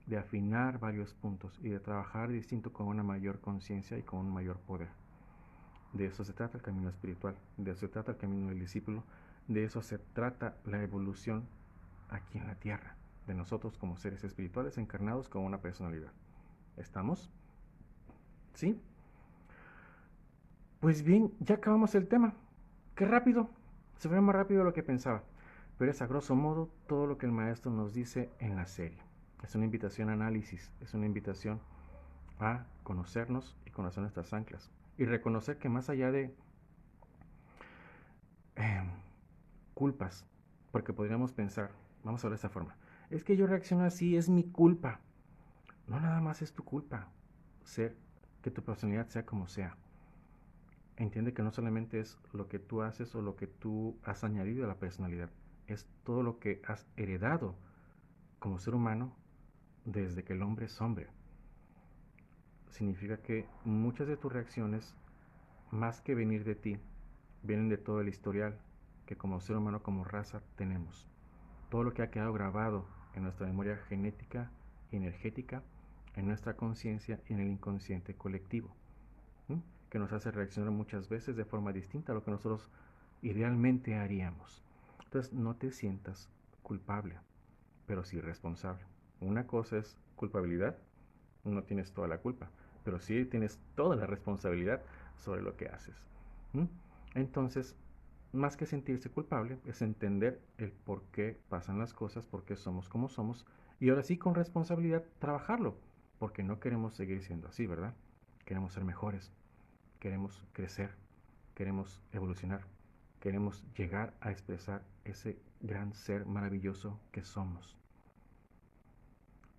de afinar varios puntos y de trabajar distinto con una mayor conciencia y con un mayor poder. De eso se trata el camino espiritual, de eso se trata el camino del discípulo, de eso se trata la evolución aquí en la tierra, de nosotros como seres espirituales encarnados con una personalidad. ¿Estamos? ¿Sí? Pues bien, ya acabamos el tema. ¡Qué rápido! Se fue más rápido de lo que pensaba. Pero es a grosso modo todo lo que el maestro nos dice en la serie. Es una invitación a análisis, es una invitación a conocernos y conocer nuestras anclas. Y reconocer que más allá de eh, culpas, porque podríamos pensar, vamos a ver de esta forma, es que yo reacciono así, es mi culpa. No nada más es tu culpa ser, que tu personalidad sea como sea. Entiende que no solamente es lo que tú haces o lo que tú has añadido a la personalidad, es todo lo que has heredado como ser humano desde que el hombre es hombre. Significa que muchas de tus reacciones, más que venir de ti, vienen de todo el historial que como ser humano, como raza, tenemos. Todo lo que ha quedado grabado en nuestra memoria genética y energética, en nuestra conciencia y en el inconsciente colectivo, ¿sí? Que nos hace reaccionar muchas veces de forma distinta a lo que nosotros idealmente haríamos. Entonces no te sientas culpable, pero sí responsable. una cosa es culpabilidad, no tienes toda la culpa, pero sí tienes toda la responsabilidad sobre lo que haces. ¿Mm? Entonces, más que sentirse culpable, es entender el por qué pasan las cosas, por qué somos como somos, y ahora sí con responsabilidad trabajarlo, porque no queremos seguir siendo así, ¿verdad? Queremos ser mejores, queremos crecer, queremos evolucionar, queremos llegar a expresar ese gran ser maravilloso que somos.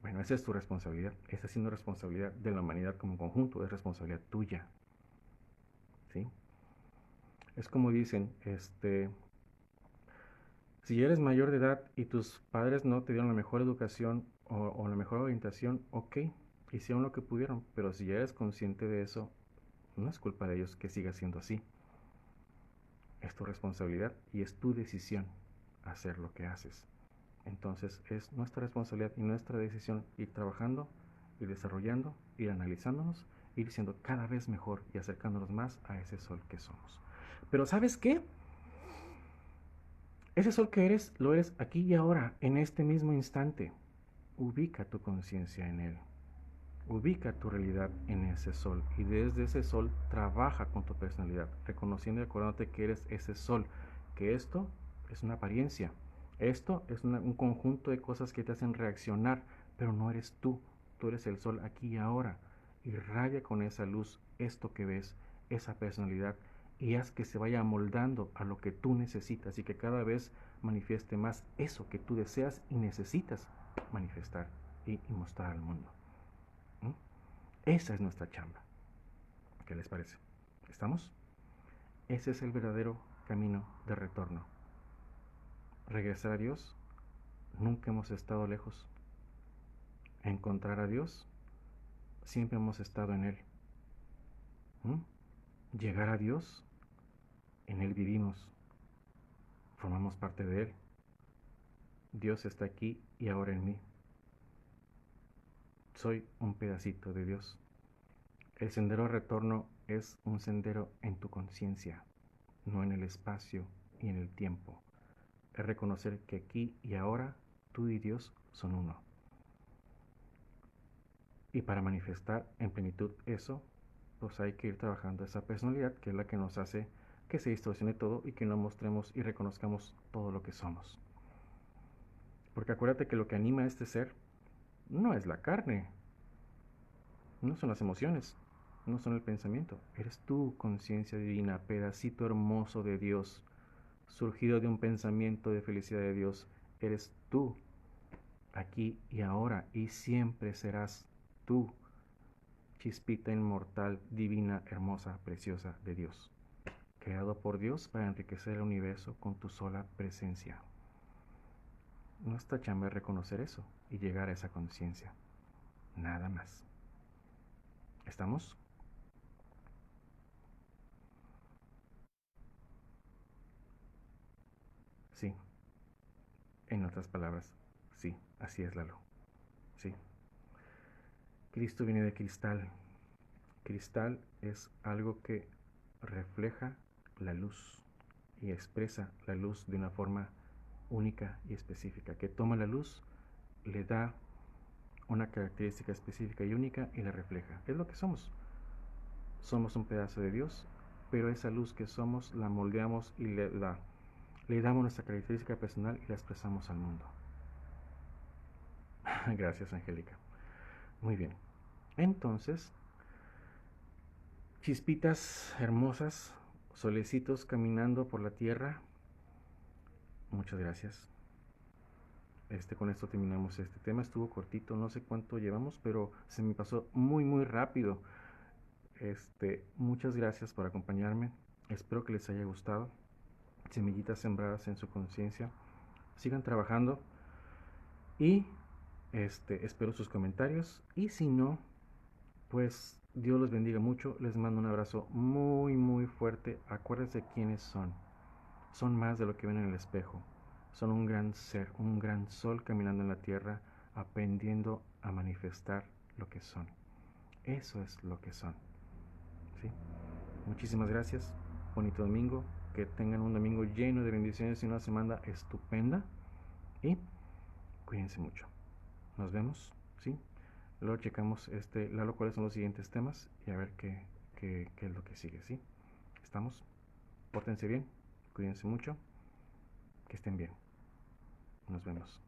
Bueno, esa es tu responsabilidad, esa es una responsabilidad de la humanidad como conjunto, es responsabilidad tuya, ¿sí? Es como dicen, si eres mayor de edad y tus padres no te dieron la mejor educación o la mejor orientación, ok, hicieron lo que pudieron, pero si ya eres consciente de eso, no es culpa de ellos que sigas siendo así. Es tu responsabilidad y es tu decisión hacer lo que haces. Entonces es nuestra responsabilidad y nuestra decisión ir trabajando, ir desarrollando, ir analizándonos, ir siendo cada vez mejor y acercándonos más a ese sol que somos. Pero ¿sabes qué? Ese sol que eres, lo eres aquí y ahora, en este mismo instante. Ubica tu conciencia en él. Ubica tu realidad en ese sol y desde ese sol trabaja con tu personalidad, reconociendo y acordándote que eres ese sol, que esto es una apariencia, esto es un conjunto de cosas que te hacen reaccionar, pero no eres tú, tú eres el sol aquí y ahora. Irradia con esa luz esto que ves, esa personalidad, y haz que se vaya amoldando a lo que tú necesitas y que cada vez manifieste más eso que tú deseas y necesitas manifestar y mostrar al mundo. ¿Mm? Esa es nuestra chamba. ¿Qué les parece? ¿Estamos? Ese es el verdadero camino de retorno. Regresar a Dios, nunca hemos estado lejos. Encontrar a Dios, siempre hemos estado en Él. Llegar a Dios, en Él vivimos. Formamos parte de Él. Dios está aquí y ahora en mí. Soy un pedacito de Dios. El sendero de retorno es un sendero en tu conciencia, no en el espacio y en el tiempo. Es reconocer que aquí y ahora tú y Dios son uno. Y para manifestar en plenitud eso, pues hay que ir trabajando esa personalidad que es la que nos hace que se distorsione todo y que no mostremos y reconozcamos todo lo que somos. Porque acuérdate que lo que anima a este ser no es la carne, no son las emociones, no son el pensamiento. Eres tú, conciencia divina, pedacito hermoso de Dios, surgido de un pensamiento de felicidad de Dios. Eres tú, aquí y ahora, y siempre serás tú, chispita inmortal, divina, hermosa, preciosa de Dios, creado por Dios para enriquecer el universo con tu sola presencia. Nuestra chamba es reconocer eso y llegar a esa conciencia. Nada más. ¿Estamos? Sí. En otras palabras, sí, así es, Lalo. Sí. Cristo viene de cristal. Cristal es algo que refleja la luz y expresa la luz de una forma única y específica, que toma la luz, le da una característica específica y única y la refleja. Es lo que somos. Somos un pedazo de Dios, pero esa luz que somos la moldeamos y le damos nuestra característica personal y la expresamos al mundo. Gracias, Angélica. Muy bien. Entonces, chispitas hermosas, solecitos caminando por la tierra. Muchas gracias. Con esto terminamos este tema. Estuvo cortito, no sé cuánto llevamos, pero se me pasó muy, muy rápido. Muchas gracias por acompañarme. Espero que les haya gustado. Semillitas sembradas en su conciencia. Sigan trabajando y espero sus comentarios. Y si no, pues Dios los bendiga mucho. Les mando un abrazo muy, muy fuerte. Acuérdense quiénes son. Son más de lo que ven en el espejo. Son un gran ser, un gran sol caminando en la tierra, aprendiendo a manifestar lo que son. Eso es lo que son. ¿Sí? Muchísimas gracias. Bonito domingo. Que tengan un domingo lleno de bendiciones y una semana estupenda. Y cuídense mucho. nos vemos, ¿sí? Luego checamos, Lalo, cuáles son los siguientes temas y a ver qué es lo que sigue, ¿sí? ¿Estamos? Pórtense bien, cuídense mucho, que estén bien. Nos vemos.